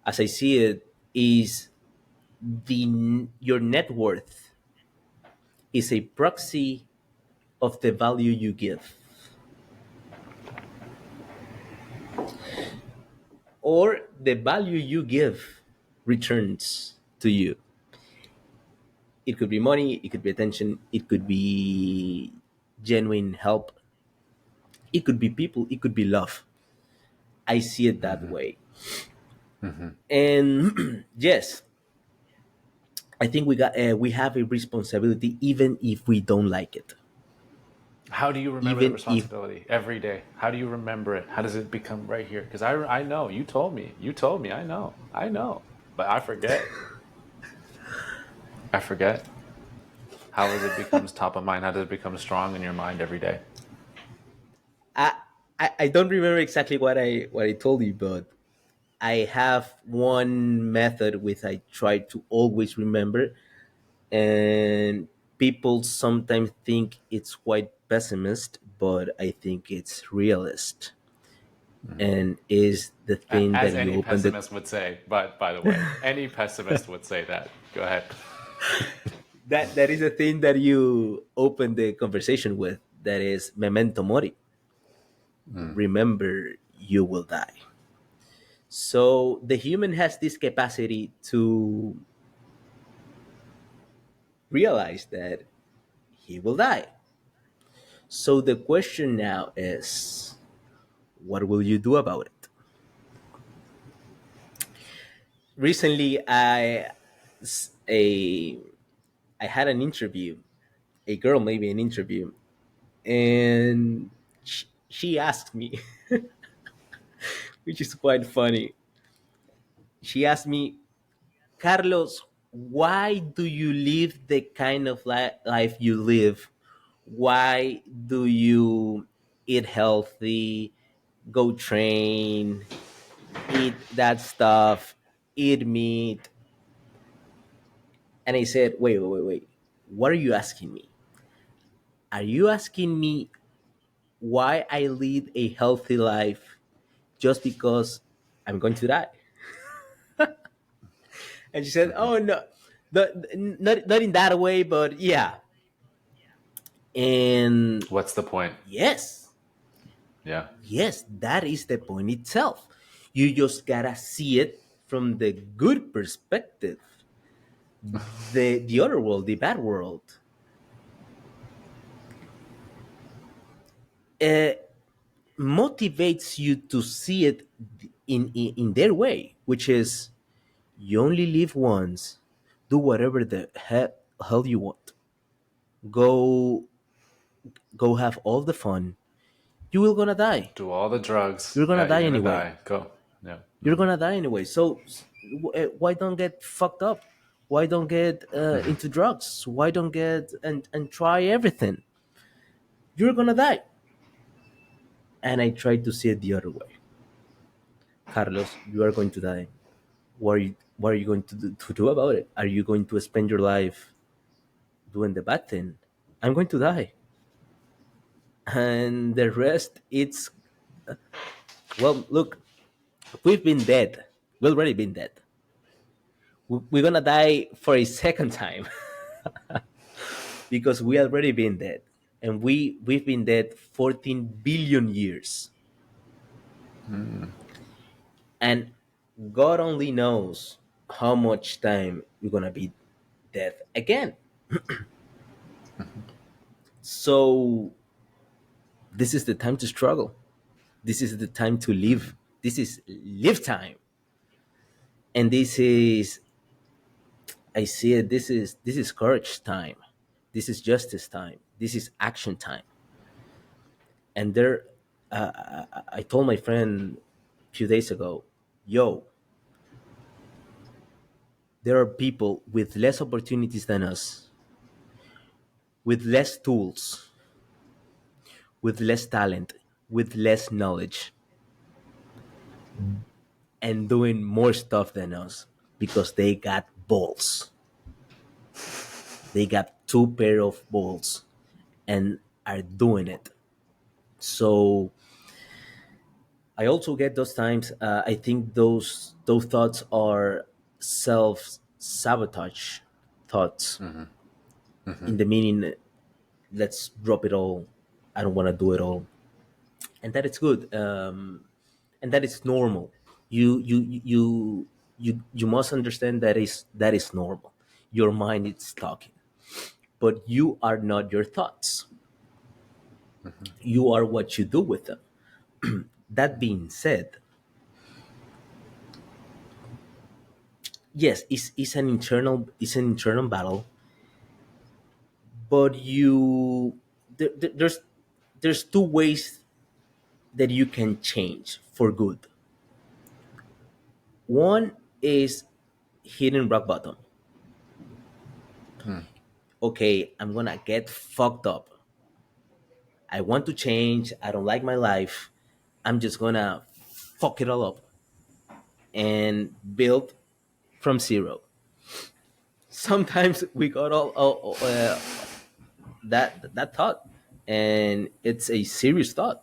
S1: as I see it, is your net worth is a proxy of the value you give, or the value you give returns to you. It could be money, it could be attention, it could be genuine help, it could be people, it could be love. I see it that
S2: Hmm.
S1: way.
S2: Hmm.
S1: And yes, I think we have a responsibility even if we don't like it.
S2: How do you remember the
S1: Even if
S2: responsibility every day? How do you remember it? How does it become right here? Because I know you told me. You told me. I know. But I forget. I forget. How does it becomes top of mind? How does it become strong in your mind every day?
S1: I, I don't remember exactly what I told you, but I have one method which I try to always remember, and people sometimes think it's quite pessimist, but I think it's realist, and is the thing that
S2: As
S1: you
S2: any
S1: open the
S2: pessimist would say. But by the way, any pessimist would say that. Go ahead.
S1: that is the thing that you open the conversation with. That is memento mori. Remember, you will die. So the human has this capacity to realize that he will die. So the question now is, what will you do about it? Recently, a I had an interview. A girl made me an interview, and she asked me, which is quite funny. She asked me, Carlos, why do you live the kind of life you live? Why do you eat healthy, go train, eat that stuff, eat meat? And I said, wait. What are you asking me? Are you asking me why I lead a healthy life just because I'm going to die? And she said, oh, no, not in that way, but yeah. And
S2: What's the point?
S1: yes,
S2: Yeah.
S1: yes, that is the point itself. You just gotta see it from the good perspective, the other world, the bad world. Uh, Motivates you to see it in their way, which is you only live once. Do whatever the hell you want. Go go have all the fun. You will gonna die.
S2: Do all the drugs.
S1: You're gonna
S2: Yeah, you're
S1: die
S2: gonna
S1: anyway.
S2: die. Go. Yeah.
S1: You're gonna die anyway. So why don't get fucked up? Why don't get into drugs? Why don't get and try everything? You're gonna die. And I tried to see it the other way. Carlos, you are going to die. What are you going to do about it? Are you going to spend your life doing the bad thing? I'm going to die. And the rest, it's, well, look, we've been dead. We've already been dead. We're gonna die for a second time because we already been dead, and we've been dead 14 billion years, and God only knows how much time we're gonna be dead again. So this is the time to struggle. This is the time to live. This is live time, and this is, I see it. This is courage time. This is justice time. This is action time. And there, I told my friend a few days ago, yo, there are people with less opportunities than us, with less tools, with less talent, with less knowledge, and doing more stuff than us because they got balls. They got two pair of balls and are doing it. So I also get those times. I think those thoughts are self sabotage thoughts, in the meaning, let's drop it all. I don't want to do it all, and that it's good, and that is normal. You must understand that is normal. Your mind is talking, but you are not your thoughts. You are what you do with them. That being said, yes, it's an internal battle, but there's two ways that you can change for good. One is hitting rock bottom.
S2: Mm.
S1: Okay, I'm gonna get fucked up. I want to change. I don't like my life. I'm just gonna fuck it all up and build from zero. Sometimes we got all that thought, and it's a serious thought.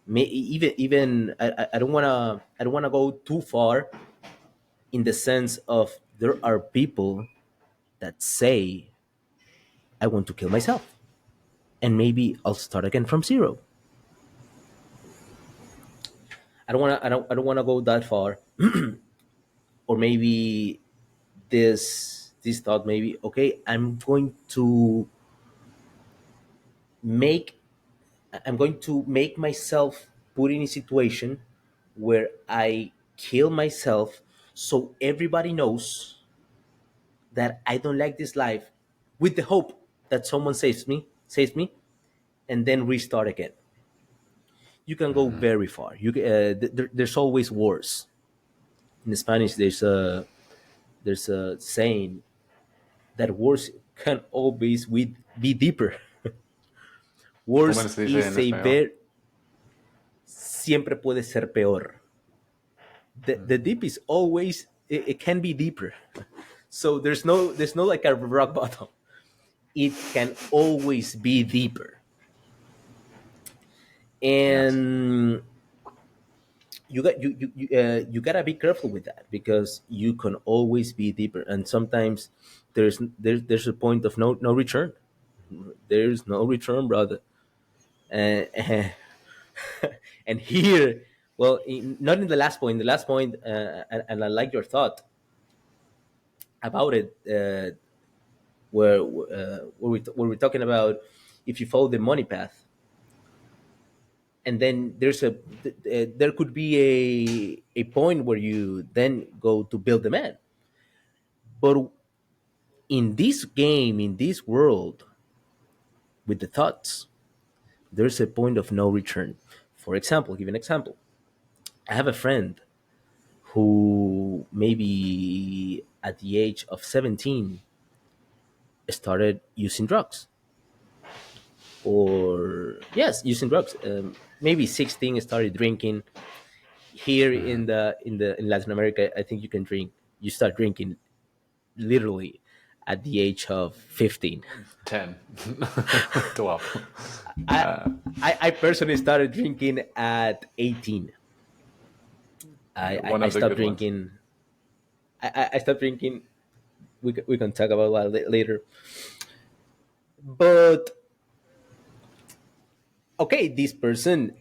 S1: Even I don't wanna go too far in the sense of there are people that say I want to kill myself, and maybe I'll start again from zero. I don't want to go that far, or maybe this thought, maybe okay, make I'm going to make myself put in a situation where I kill myself, so everybody knows that I don't like this life, with the hope that someone saves me, and then restart again. You can go
S2: Hmm.
S1: very far. There's always wars. In Spanish, there's a saying that wars can always be deeper.
S2: ¿Cómo
S1: Wars
S2: se dice en
S1: is a
S2: español?
S1: very siempre puede ser peor. The deep is always it can be deeper. So there's no like a rock bottom. It can always be deeper,
S2: Yes.
S1: and you gotta be careful with that, because you can always be deeper, and sometimes there's a point of no return. There's no return, brother. And and here, well, not in the last point. The last point, and I like your thought about it, where we're talking about if you follow the money path, and then there could be a point where you then go to build the man. But in this game, in this world, with the thoughts, there's a point of no return. For example, give an example. I have a friend who maybe at the age of 17 started using drugs, or yes, using drugs. Maybe 16 started drinking. Here
S2: Hmm.
S1: in Latin America, I think you start drinking literally at the age of 15.
S2: 10. 12.
S1: I,
S2: Uh,
S1: I personally started drinking at 18.
S2: one
S1: I
S2: of the
S1: stopped
S2: good ones.
S1: drinking. I stopped drinking. We can talk about that later. But okay, this person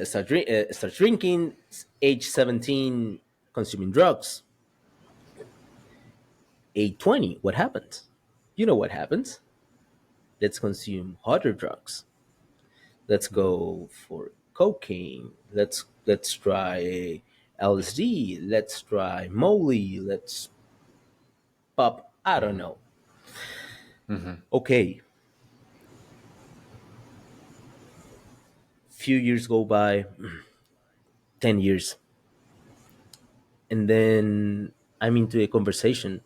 S1: starts drinking, age 17, consuming drugs. Age 20, what happens? You know what happens. Let's consume harder drugs. Let's go for cocaine. Let's try LSD. Let's try Molly. Let's pop. I don't know.
S2: Hmm.
S1: Okay, few years go by, 10 years, and then I'm into a conversation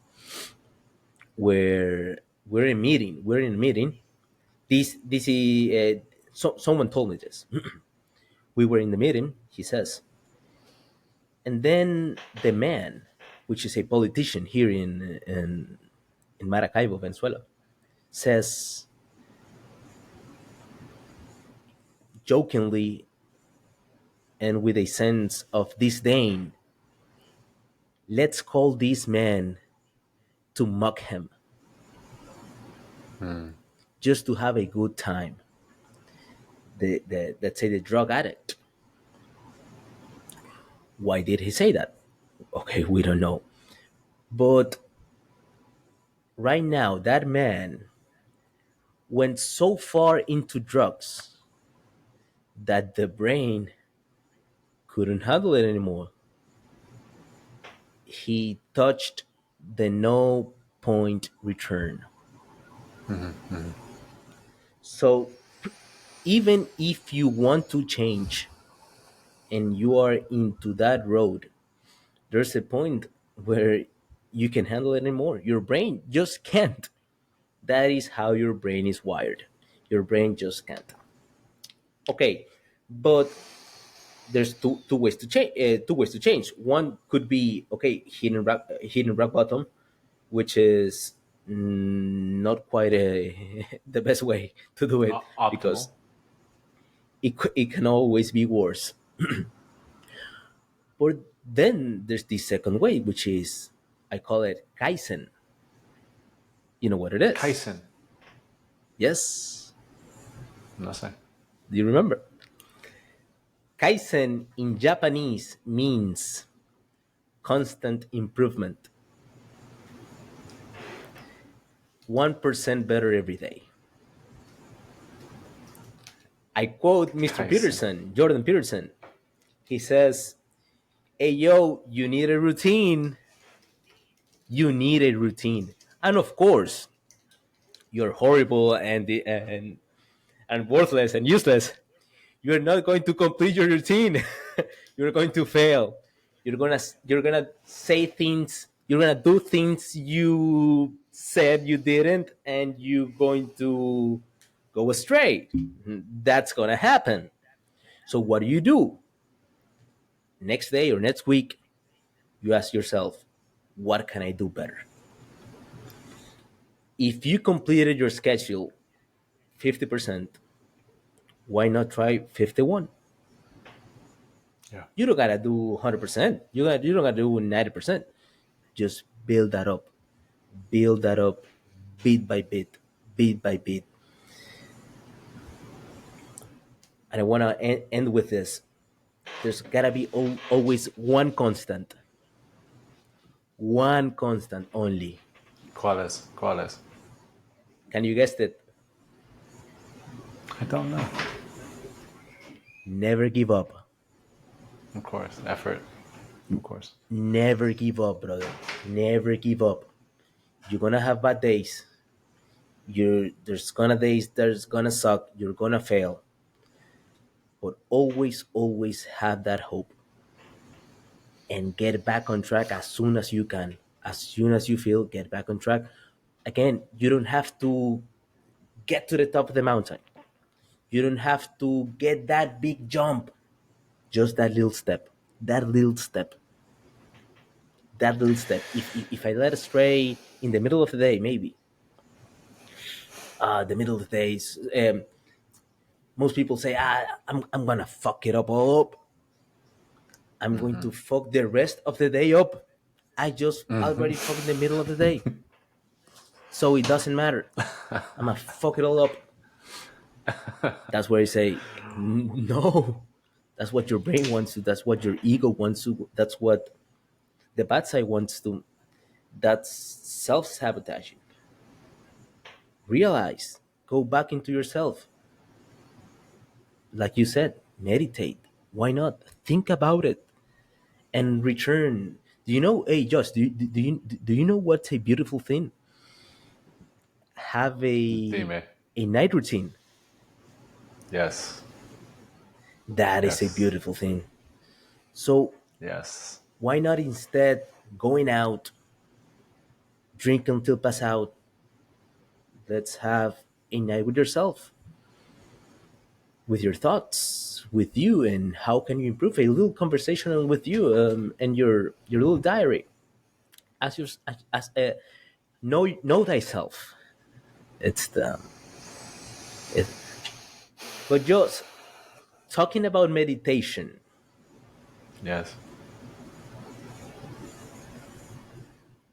S1: where We're in a meeting. This is someone told me this. We were in the meeting. He says, and then the man, which is a politician here in Maracaibo, Venezuela, says jokingly and with a sense of disdain, "Let's call this man to mock him,
S2: Mm.
S1: just to have a good time." The let's say the drug addict. Why did he say that? Okay, we don't know. But right now, that man went so far into drugs that the brain couldn't handle it anymore. he touched the no point return. So even if you want to change and you are into that road, there's a point where you can handle it anymore. Your brain just can't. That is how your brain is wired. Your brain just can't. Okay, but there's two ways to change. Two ways to change. One could be okay, hitting rock bottom, which is not quite the best way to do it because
S2: Optimal.
S1: it can always be worse. But then there's the second way, which is I call it kaizen. You know what it is?
S2: Tyson.
S1: Yes.
S2: Nothing.
S1: Do you remember? Kaizen in Japanese means constant improvement, 1% better every day. I quote Mr.
S2: Tyson.
S1: Peterson, Jordan Peterson. He says, "Hey, yo, you need a routine. You need a routine. And of course, you're horrible and worthless and useless. You're not going to complete your routine. You're going to fail. You're gonna say things. You're gonna do things you said you didn't, and you're going to go astray. That's gonna happen. So what do? Next day or next week, you ask yourself, what can I do better? If you completed your schedule 50%, why not try 51?
S2: Yeah.
S1: You don't gotta do 100%. You don't gotta do 90%. Just build that up, bit by bit, bit by bit. And I want to end with this. There's gotta be always one constant only.
S2: ¿Cuáles? ¿Cuáles?
S1: Can you guess it?
S2: I don't know.
S1: Never give up.
S2: Of course. Effort. Of course.
S1: Never give up, brother. Never give up. You're gonna have bad days. There's gonna days there's gonna suck. You're gonna fail. But always have that hope and get back on track as soon as you can. As soon as you feel, get back on track. Again, you don't have to get to the top of the mountain. You don't have to get that big jump. Just that little step. That little step. That little step. If I let astray in the middle of the day, maybe the middle of the days, most people say, I'm gonna fuck it up all up. I'm going to fuck the rest of the day up. I just already fucked in the middle of the day. So it doesn't matter. I'm gonna fuck it all up. That's where I say, no. That's what your brain wants to. That's what your ego wants to. That's what the bad side wants to. That's self sabotaging. Realize, go back into yourself. Like you said, meditate. Why not? Think about it and return. Do you know, hey, Josh, do you know what's a beautiful thing? Have
S2: Dime.
S1: a night routine.
S2: Yes.
S1: That is a
S2: Yes.
S1: beautiful thing. So
S2: Yes.
S1: why not instead going out, drink until pass out? Let's have a night with yourself, with your thoughts, with you, and how can you improve? A little conversation with you and your little diary. As your as know thyself. It's the it. But just talking about meditation,
S2: Yes.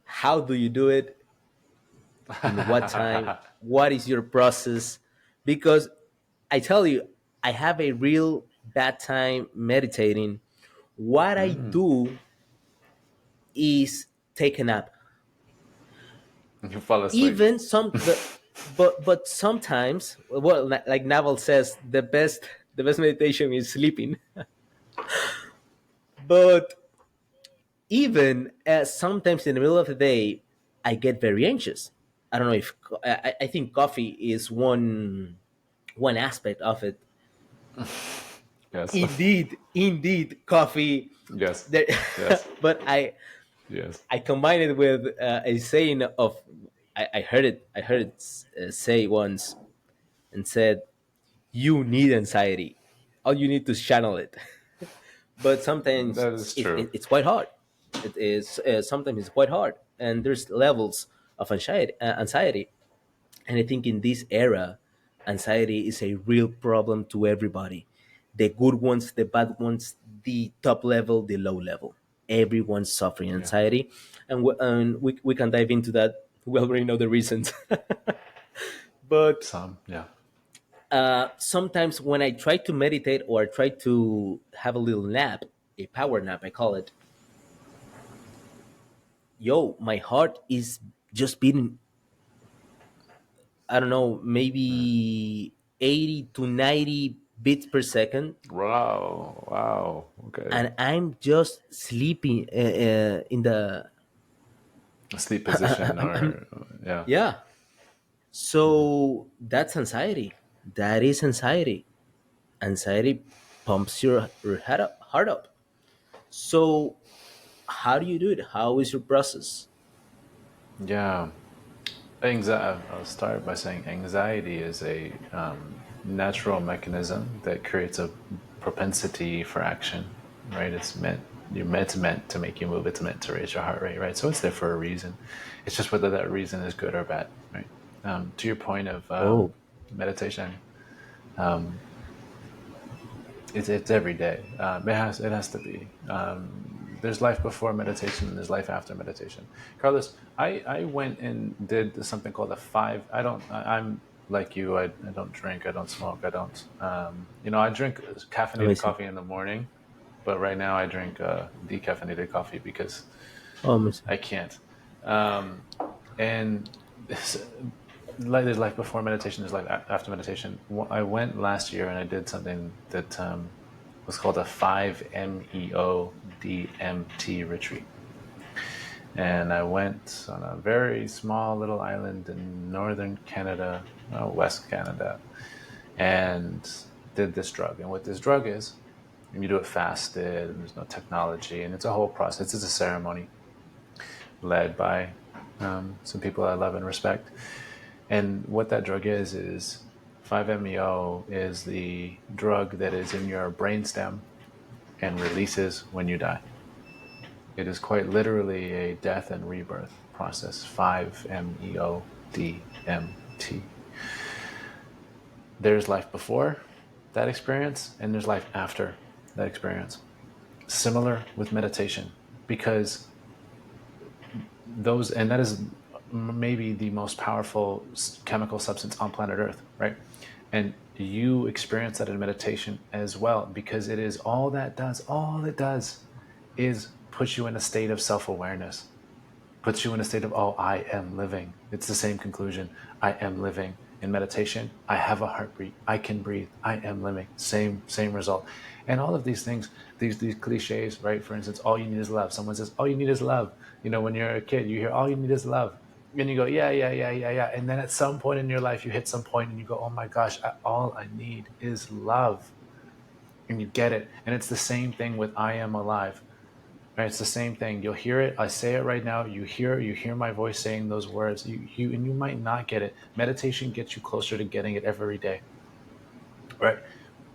S1: how do you do it? In what time? What is your process? Because I tell you, I have a real bad time meditating. What I do is take a nap.
S2: You fall asleep.
S1: Even but sometimes, well, like Naval says, the best meditation is sleeping. But Even sometimes in the middle of the day, I get very anxious. I don't know if I think coffee is one aspect of it.
S2: Yes.
S1: Indeed, coffee.
S2: Yes.
S1: There,
S2: Yes.
S1: but
S2: Yes.
S1: I combine it with a saying of I heard it say once and said, "You need anxiety. All you need to channel it." But sometimes
S2: That is true.
S1: it's quite hard. It is sometimes it's quite hard, and there's levels of anxiety. And I think in this era, anxiety is a real problem to everybody. The good ones, the bad ones, the top level, the low level. Everyone's suffering
S2: Yeah.
S1: anxiety. And we can dive into that. We already know the reasons. But
S2: Some. Yeah.
S1: sometimes when I try to meditate or try to have a little nap, a power nap, I call it, yo, my heart is just beating, I don't know, maybe 80 to 90 beats per second.
S2: Wow. Wow. Okay.
S1: And I'm just sleeping in the.
S2: A sleep position,
S1: I'm,
S2: or yeah.
S1: yeah. So that's anxiety. That is anxiety. Anxiety pumps your heart up. So, how do you do it? How is your process?
S2: Yeah. I'll start by saying anxiety is a natural mechanism that creates a propensity for action, right? It's meant to make you move. It's meant to raise your heart rate, right? So it's there for a reason. It's just whether that reason is good or bad, right? To your point of
S1: Oh,
S2: meditation, it's every day. It has to be. There's life before meditation and there's life after meditation. Carlos, I went and did something called a five. I don't. I'm like you. I don't drink. I don't smoke. I don't. I drink caffeinated
S1: amazing.
S2: coffee in the morning, but right now I drink decaffeinated coffee because
S1: Oh, amazing.
S2: I can't. Um, and like there's life before meditation, there's life after meditation. I went last year and I did something that was called a 5-MeO DMT retreat. And I went on a very small little island in northern Canada, West Canada, and did this drug. And what this drug is, and you do it fasted, and there's no technology, and it's a whole process. It's a ceremony led by some people I love and respect. And what that drug is 5-MeO is the drug that is in your brainstem and releases when you die. It is quite literally a death and rebirth process. 5-MeO DMT. There's life before that experience, and there's life after that experience. Similar with meditation, because that is maybe the most powerful chemical substance on planet Earth, right? And you experience that in meditation as well, because it is all it does is put you in a state of self-awareness, puts you in a state of, oh, I am living. It's the same conclusion. I am living. In meditation, I have a heartbeat. I can breathe. I am living. Same result. And all of these things, these cliches, right? For instance, all you need is love. Someone says, all you need is love. When you're a kid, you hear all you need is love. And you go, yeah, yeah, yeah, yeah, yeah. And then at some point in your life, you hit some point and you go, oh my gosh, all I need is love. And you get it. And it's the same thing with I am alive. Right, it's the same thing. You'll hear it. I say it right now. You hear my voice saying those words. And you might not get it. Meditation gets you closer to getting it every day. Right,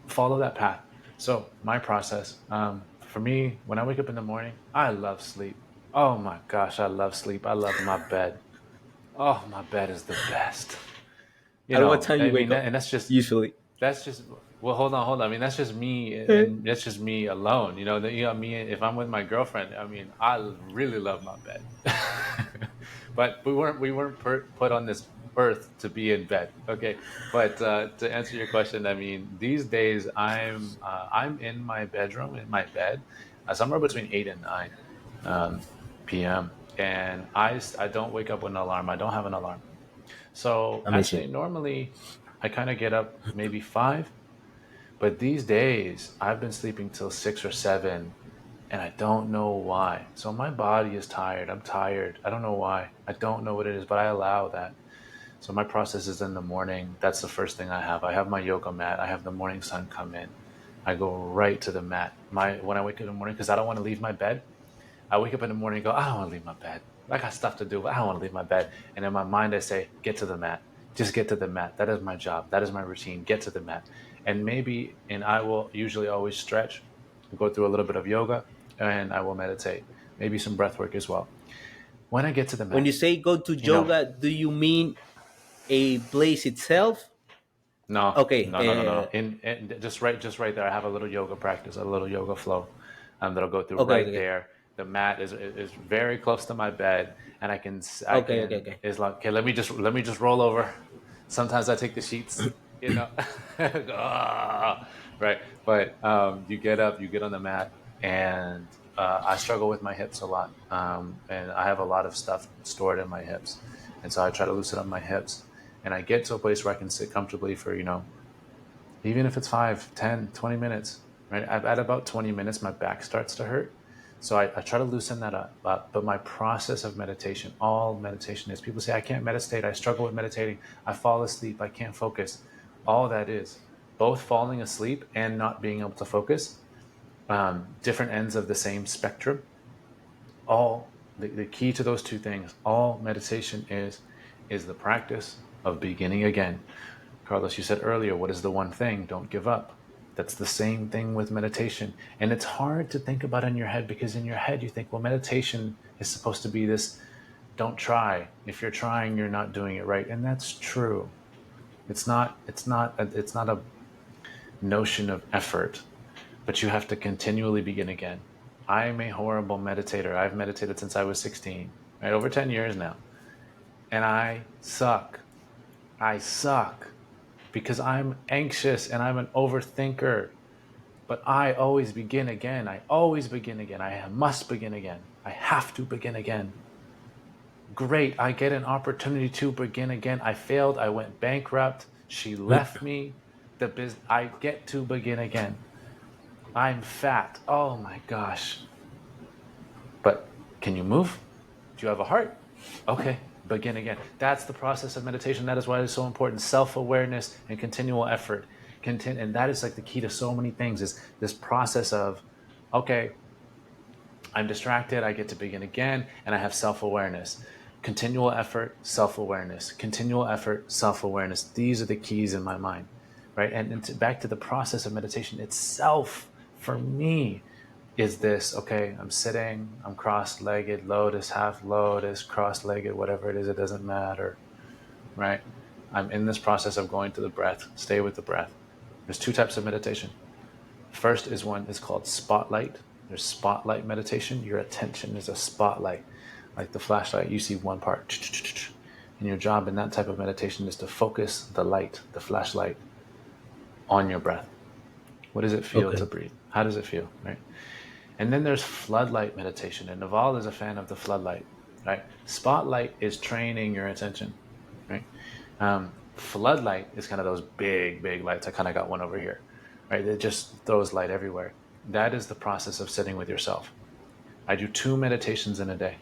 S2: follow that path. So my process, for me, when I wake up in the morning, I love sleep. Oh my gosh, I love sleep. I love my bed. Oh, my bed is the best.
S1: At what time you
S2: I mean,
S1: wake up?
S2: and
S1: Usually.
S2: that's just well, hold on. I mean, that's just me, and that's just me alone. Me. If I'm with my girlfriend, I mean, I really love my bed. But we weren't put on this earth to be in bed, okay? But to answer your question, I mean, these days I'm in my bedroom in my bed, somewhere between 8 and 9 p.m. And I don't wake up with an alarm. I don't have an alarm. So
S1: Amazing.
S2: actually, normally I kind of get up maybe 5, but these days I've been sleeping till 6 or 7, and I don't know why. So my body is tired. I'm tired. I don't know why. I don't know what it is, but I allow that. So my process is in the morning. That's the first thing I have. I have my yoga mat. I have the morning sun come in. I go right to the mat. When I wake up in the morning, because I don't want to leave my bed, I wake up in the morning and go, I don't want to leave my bed. I got stuff to do, but I don't want to leave my bed. And in my mind, I say, get to the mat. Just get to the mat. That is my job. That is my routine. Get to the mat. And I will usually always stretch, go through a little bit of yoga, and I will meditate. Maybe some breath work as well. When I get to the
S1: When you
S2: mat,
S1: say go to
S2: you know,
S1: yoga, do you mean a place itself?
S2: no,
S1: Okay.
S2: no, no, no, no. In just right there, I have a little yoga practice, a little yoga flow, that'll go through
S1: Okay.
S2: right
S1: Okay.
S2: there. The mat is very close to my bed, and I
S1: Okay. Okay.
S2: can
S1: Okay.
S2: is like, okay. Let me just roll over. Sometimes I take the sheets, you know, Ah, right. But you get up, you get on the mat, and I struggle with my hips a lot, and I have a lot of stuff stored in my hips, and so I try to loosen up my hips, and I get to a place where I can sit comfortably for, even if it's 5, 10, 20 minutes, right? At about 20 minutes, my back starts to hurt. So I try to loosen that up. But my process of meditation, all meditation is, people say, I can't meditate. I struggle with meditating. I fall asleep. I can't focus. All that is, both falling asleep and not being able to focus, different ends of the same spectrum. The key to those two things, all meditation is the practice of beginning again. Carlos, you said earlier, what is the one thing? Don't give up. That's the same thing with meditation. And it's hard to think about in your head, because in your head you think, well, meditation is supposed to be this, don't try. If you're trying, you're not doing it right. And that's true. It's not a notion of effort, but you have to continually begin again. I'm a horrible meditator. I've meditated since I was 16, right? Over 10 years now. And I suck. I suck because I'm anxious and I'm an overthinker. But I always begin again. I always begin again. I must begin again. I have to begin again. Great. I get an opportunity to begin again. I failed. I went bankrupt. She left me. I get to begin again. I'm fat. Oh my gosh. But can you move? Do you have a heart? Okay, begin again. That's the process of meditation. That is why it is so important. Self-awareness and continual effort. And that is like the key to so many things, is this process of, okay, I'm distracted, I get to begin again, and I have self-awareness. Continual effort, self-awareness. Continual effort, self-awareness. These are the keys in my mind, right? Back to the process of meditation itself, for me, is this, okay, I'm sitting, I'm cross-legged, lotus, half lotus, cross-legged, whatever it is, it doesn't matter, right? I'm in this process of going to the breath, stay with the breath. There's two types of meditation. First is one is called spotlight. There's spotlight meditation. Your attention is a spotlight, like the flashlight. You see one part, and your job in that type of meditation is to focus the light, the flashlight, on your breath. What does it feel to
S1: Okay.
S2: breathe? How does it feel, right? And then there's floodlight meditation, and Naval is a fan of the floodlight, right? Spotlight is training your attention, right? Floodlight is kind of those big, big lights. I kind of got one over here, right? It just throws light everywhere. That is the process of sitting with yourself. I do 2 meditations in a day.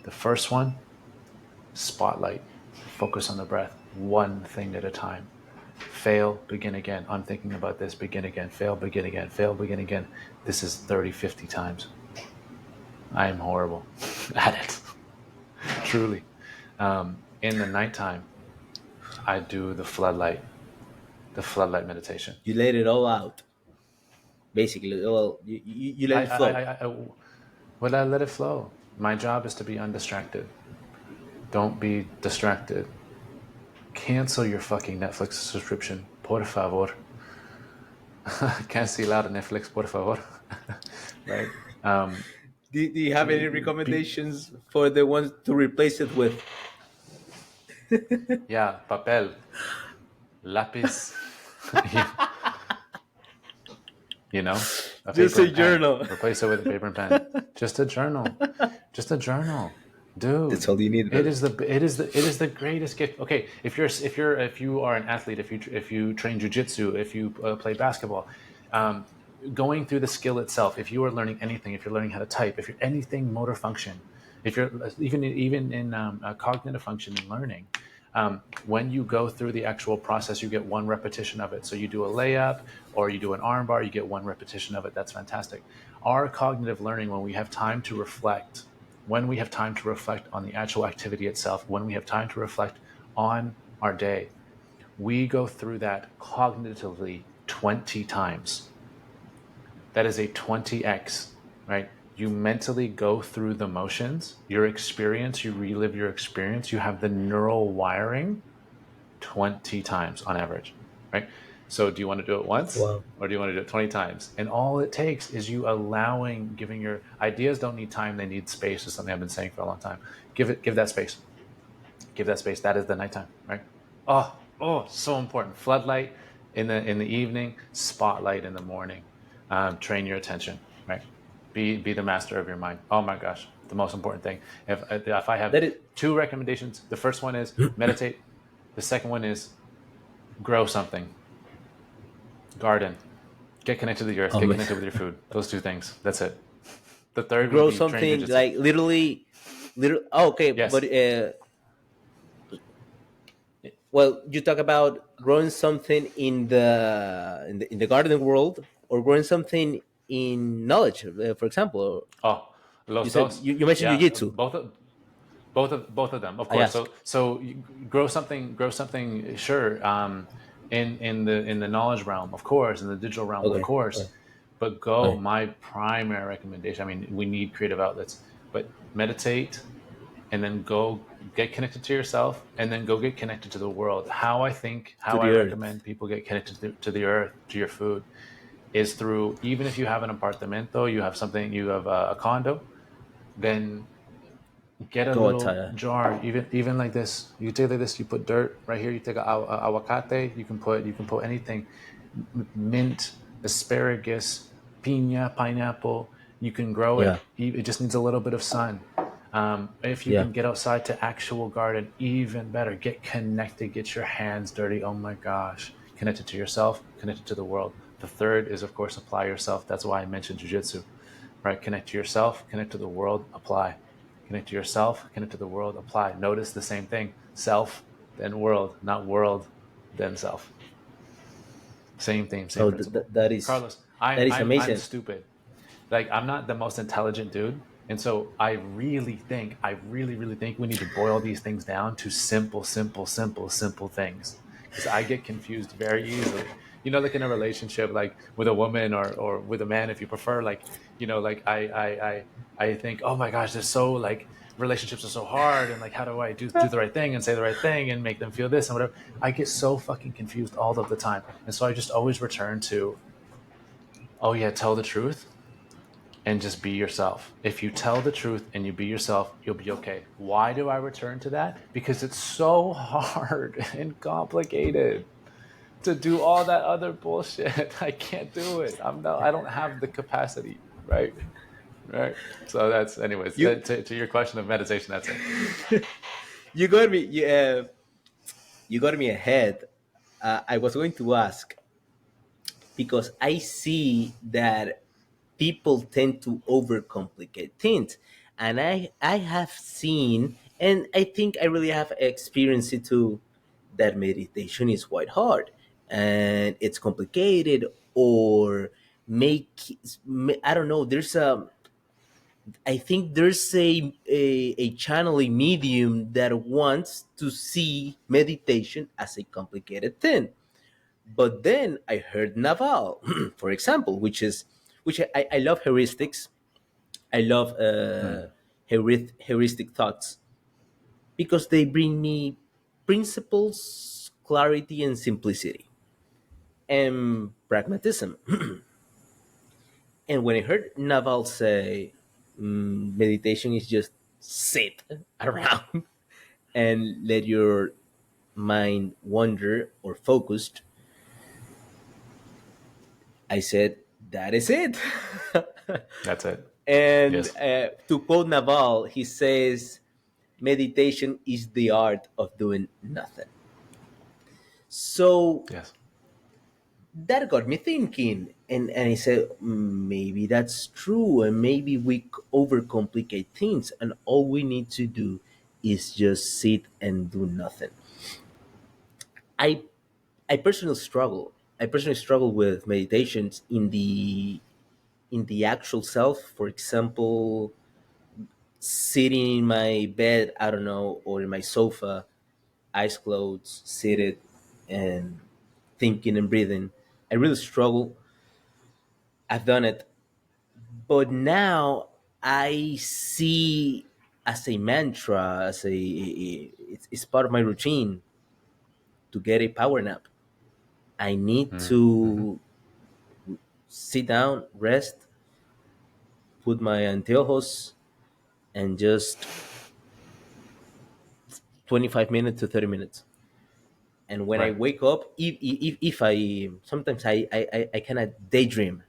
S2: The first one, spotlight, focus on the breath, one thing at a time. Fail, begin again. I'm thinking about this, begin again. Fail, begin again. Fail, begin again. This is 30, 50 times. I am horrible at it, truly. In the nighttime, I do the floodlight meditation.
S1: You let it all out, basically. Well, you let
S2: I,
S1: it
S2: I,
S1: flow.
S2: I, I, Will I let it flow? My job is to be undistracted. Don't be distracted. Cancel your fucking Netflix subscription, por favor. Cancel out Netflix, por favor. Right?
S1: Do you have any
S2: Be,
S1: recommendations for the ones to replace it with?
S2: yeah, papel, lápiz, you know, a
S1: Just
S2: paper
S1: a
S2: and pen.
S1: journal.
S2: Replace it with a paper and pen. Just a journal. Just a journal.
S1: That's
S2: Dude,
S1: all you need, brother.
S2: it is the greatest gift. Okay, if you are an athlete, if you train jujitsu, if you play basketball, going through the skill itself, if you are learning anything, if you're learning how to type, if you're anything motor function, if you're even in cognitive function and learning, when you go through the actual process, you get one repetition of it. So you do a layup or you do an arm bar, you get one repetition of it. That's fantastic. Our cognitive learning, when we have time to reflect, when we have time to reflect on the actual activity itself, when we have time to reflect on our day, we go through that cognitively 20 times. That is a 20x, right? You mentally go through the motions, your experience, you relive your experience, you have the neural wiring 20 times on average, right? So do you want to do it once
S1: Wow.
S2: or do you want to do it 20 times? And all it takes is you allowing, giving your ideas don't need time, they need space, is something I've been saying for a long time. Give that space. Give that space. That is the nighttime, right? Oh, so important. Floodlight in the evening, spotlight in the morning. Train your attention, right? Be the master of your mind. Oh my gosh, the most important thing. If I have
S1: That is.
S2: two recommendations, the first one is meditate. The second one is grow something, garden, get connected to the earth,
S1: Oh
S2: get
S1: man.
S2: connected with your food. Those two things. That's it. The third would
S1: Grow
S2: be train
S1: something
S2: jujitsu.
S1: like literally, oh, okay, but
S2: Yes.
S1: well, you talk about growing something in the garden world, or growing something in knowledge, for example.
S2: Oh,
S1: You
S2: los
S1: said
S2: dos.
S1: you mentioned
S2: Yeah,
S1: jiu-jitsu.
S2: both of them, of
S1: I
S2: course.
S1: ask.
S2: So you grow something. Sure. In the knowledge realm, of course, in the digital realm, of
S1: Okay.
S2: course.
S1: Okay.
S2: But go.
S1: Okay.
S2: My primary recommendation. I mean, we need creative outlets, but meditate and then go get connected to yourself and then go get connected to the world.
S1: To
S2: How I
S1: the earth.
S2: recommend people get connected to the earth, to your food, is through, even if you have an apartamento, you have a condo, then get a
S1: Go
S2: little
S1: outside.
S2: jar, even like this. You take like this. You put dirt right here. You take a aguacate. You can put anything, mint, asparagus, piña, pineapple. You can grow
S1: Yeah.
S2: it. It just needs a little bit of sun. If you
S1: Yeah.
S2: can get outside to actual garden, even better. Get connected. Get your hands dirty. Oh my gosh. Connected to yourself, connected to the world. The third is, of course, apply yourself. That's why I mentioned jujitsu, right? Connect to yourself, connect to the world, apply. Connect to yourself, connect to the world, apply. Notice the same thing: self, then world, not world, then self. Same thing, same
S1: Oh,
S2: principle.
S1: that is
S2: Carlos, I'm
S1: that is
S2: I'm I'm
S1: amazing.
S2: stupid. Like, I'm not the most intelligent dude, and so I really think we need to boil these things down to simple, simple, simple, simple things, because I get confused very easily. Like in a relationship, like with a woman or with a man, if you prefer, like, like I think, oh my gosh, they're so, like, relationships are so hard, and like, how do I do the right thing and say the right thing and make them feel this and whatever. I get so fucking confused all of the time, and so I just always return to, oh yeah, tell the truth and just be yourself. If you tell the truth and you be yourself, you'll be okay. Why do I return to that? Because it's so hard and complicated to do all that other bullshit. I can't do it. I don't have the capacity, right? Right. So that's, anyways,
S1: You
S2: to your question of meditation, that's it.
S1: you got me. You got me ahead. I was going to ask, because I see that people tend to overcomplicate things, and I have seen, and I think I really have experienced it too, that meditation is quite hard and it's complicated, or make I don't know. There's a I think there's a channel, a medium that wants to see meditation as a complicated thing. But then I heard Naval, for example, which I love heuristics. I love
S2: Hmm.
S1: heuristic thoughts, because they bring me principles, clarity, and simplicity, and pragmatism. And when I heard Naval say, meditation is just sit around and let your mind wander or focused, I said, that is it.
S2: That's it.
S1: And
S2: Yes.
S1: to quote Naval, he says, meditation is the art of doing nothing. So
S2: Yes.
S1: that got me thinking. And I said, maybe that's true, and maybe we overcomplicate things, and all we need to do is just sit and do nothing. I I personally struggle. I personally struggle with meditations in the actual self. For example, sitting in my bed, I don't know, or in my sofa, eyes closed, seated, and thinking and breathing. I really struggle. I've done it, but now I see as a mantra, as it's part of my routine to get a power nap. I need
S2: Mm-hmm.
S1: to sit down, rest, put my anteojos, and just 25 minutes to 30 minutes. And when I
S2: Right.
S1: wake up, if I sometimes I cannot daydream.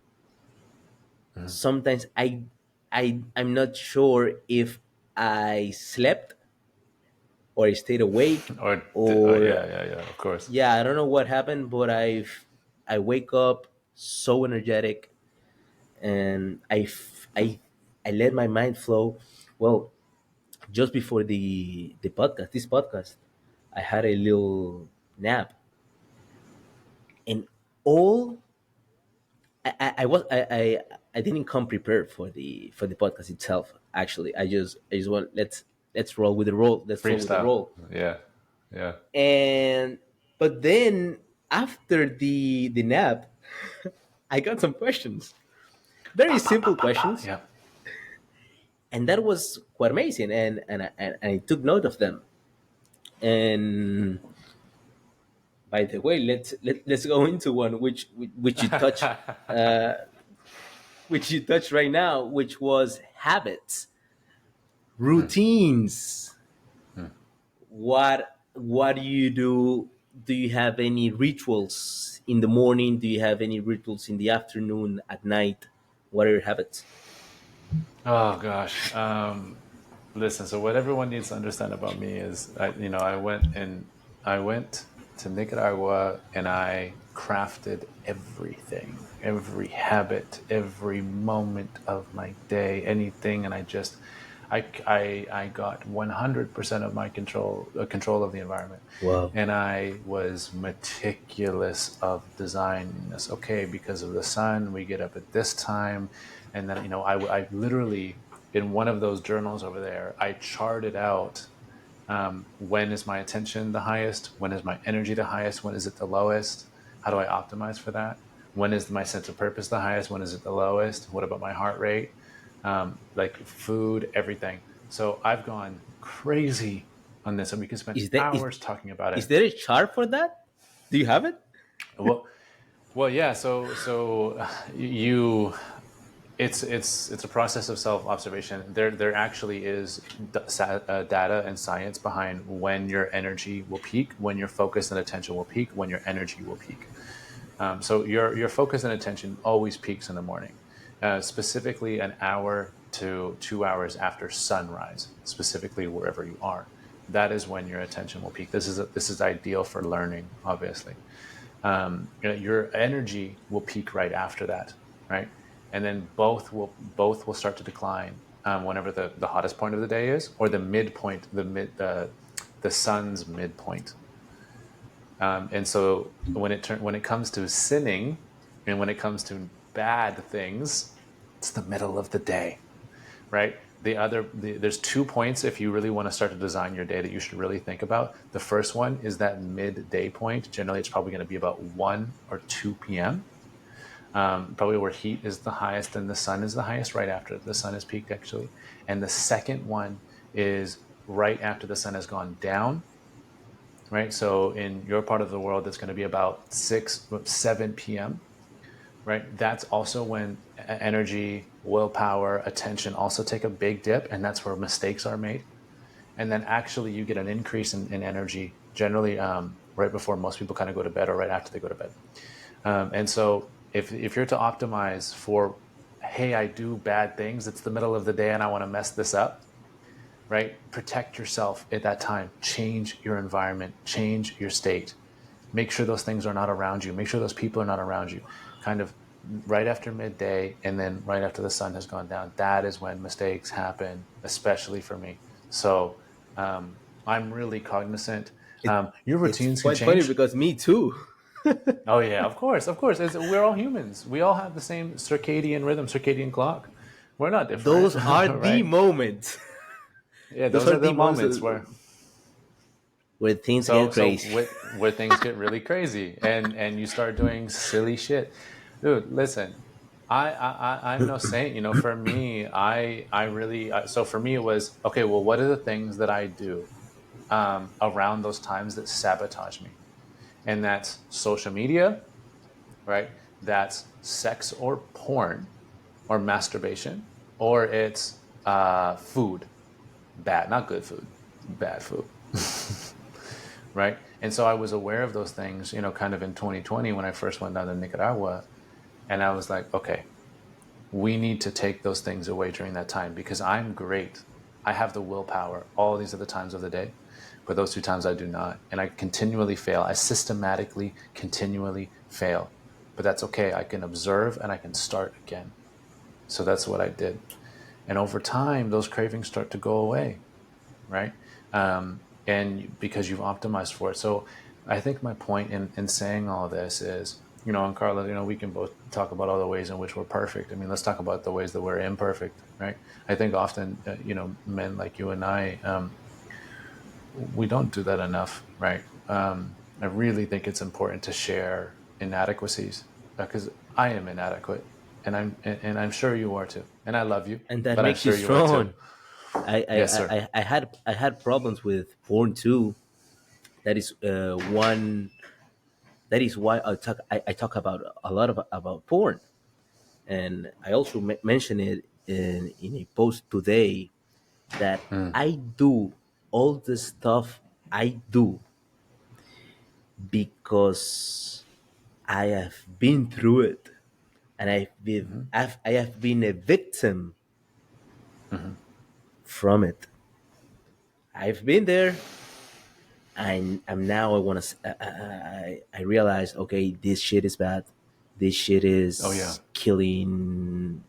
S2: Mm-hmm.
S1: Sometimes I'm not sure if I slept or I stayed awake, or
S2: Yeah, yeah, yeah. Of course.
S1: yeah, I don't know what happened, but I wake up so energetic, and I let my mind flow. Well, just before this podcast, I had a little nap, and all I was I didn't come prepared for the podcast itself. Actually, I just want let's roll with the roll. Let's flow with the
S2: Freestyle.
S1: roll.
S2: Yeah. Yeah.
S1: And but then after the nap, I got some questions, very
S2: Pa, pa, pa,
S1: simple
S2: pa, pa.
S1: questions,
S2: Yeah.
S1: and that was quite amazing. And I took note of them. And by the way, let's go into one which you touch, uh, which you touch right now, which was habits,
S2: Hmm.
S1: routines.
S2: Hmm.
S1: What do you do? Do you have any rituals in the morning? Do you have any rituals in the afternoon, at night? What are your habits?
S2: Oh gosh. Listen. So what everyone needs to understand about me is, I went to Nicaragua and I crafted everything, every habit, every moment of my day, anything, and I got 100% of my control of the environment,
S1: Wow.
S2: and I was meticulous of designing this. Okay, because of the sun, we get up at this time, and then I literally, in one of those journals over there, I charted out, when is my attention the highest, when is my energy the highest, when is it the lowest, how do I optimize for that, when is my sense of purpose the highest, when is it the lowest, what about my heart rate, like food, everything. So I've gone crazy on this, and we could spend
S1: Is there
S2: hours talking about
S1: is
S2: it.
S1: there a chart for that? Do you have it?
S2: Well, yeah. So you, it's a process of self observation. There actually is data and science behind when your energy will peak, when your focus and attention will peak, when your energy will peak. So your focus and attention always peaks in the morning, specifically an hour to 2 hours after sunrise, specifically wherever you are. That is when your attention will peak. This is ideal for learning, obviously. Your energy will peak right after that, right? And then both will start to decline, whenever the hottest point of the day is, or the midpoint, the sun's midpoint. And so when it comes to sinning, and when it comes to bad things, it's the middle of the day, right? There's 2 points if you really want to start to design your day that you should really think about. The first one is that midday point. Generally, it's probably going to be about 1 or 2 p.m. Probably where heat is the highest and the sun is the highest, right after the sun is peaked, actually. And the second one is right after the sun has gone down, right? So in your part of the world, it's going to be about 7 p.m., right? That's also when energy, willpower, attention also take a big dip, and that's where mistakes are made. And then actually, you get an increase in energy generally, right before most people kind of go to bed, or right after they go to bed. And so, if you're to optimize for, hey, I do bad things, it's the middle of the day and I want to mess this up, right? Protect yourself at that time. Change your environment, change your state. Make sure those things are not around you. Make sure those people are not around you. Kind of right after midday and then right after the sun has gone down, that is when mistakes happen, especially for me. So I'm really cognizant.
S1: It,
S2: Your
S1: it's
S2: routines can
S1: quite funny
S2: change.
S1: because me too.
S2: Oh yeah, of course, of course. We're all humans. We all have the same circadian rhythm, circadian clock. We're not different,
S1: Those are the
S2: right?
S1: moments.
S2: Yeah,
S1: Those
S2: those
S1: are
S2: are
S1: the
S2: the
S1: moments
S2: moments
S1: where things
S2: so
S1: get
S2: so
S1: crazy.
S2: where things get really crazy and you start doing silly shit. Dude, listen, I'm no saint. For me, I really so for me it was okay. Well, what are the things that I do around those times that sabotage me? And that's social media, right? That's sex or porn or masturbation, or it's food, bad, not good food, bad food. Right? And so I was aware of those things, kind of in 2020 when I first went down to Nicaragua. And I was like, okay, we need to take those things away during that time because I'm great. I have the willpower all these other times of the day, but those 2 times I do not. And I continually fail. I systematically, continually fail. But that's okay. I can observe and I can start again. So that's what I did. And over time, those cravings start to go away, right? And because you've optimized for it. So I think my point in saying all this is, and Carla, we can both talk about all the ways in which we're perfect. I mean, let's talk about the ways that we're imperfect, right? I think often, men like you and I, we don't do that enough, right? I really think it's important to share inadequacies because I am inadequate, and I'm sure you are too, and I love you,
S1: And that
S2: but I'm
S1: makes you
S2: sure you are too.
S1: strong. I I,
S2: Yes,
S1: I,
S2: sir.
S1: I had problems with porn too. That is one. That is why I talk about a lot about porn, and I also mention it in a post today that
S2: Mm,
S1: I do all the stuff I do because I have been through it, and
S2: mhm,
S1: I have been a victim
S2: mhm.
S1: from it. I've been there. I'm now. I want to. I realize. Okay, this shit is bad. This shit
S2: Oh yeah,
S1: is killing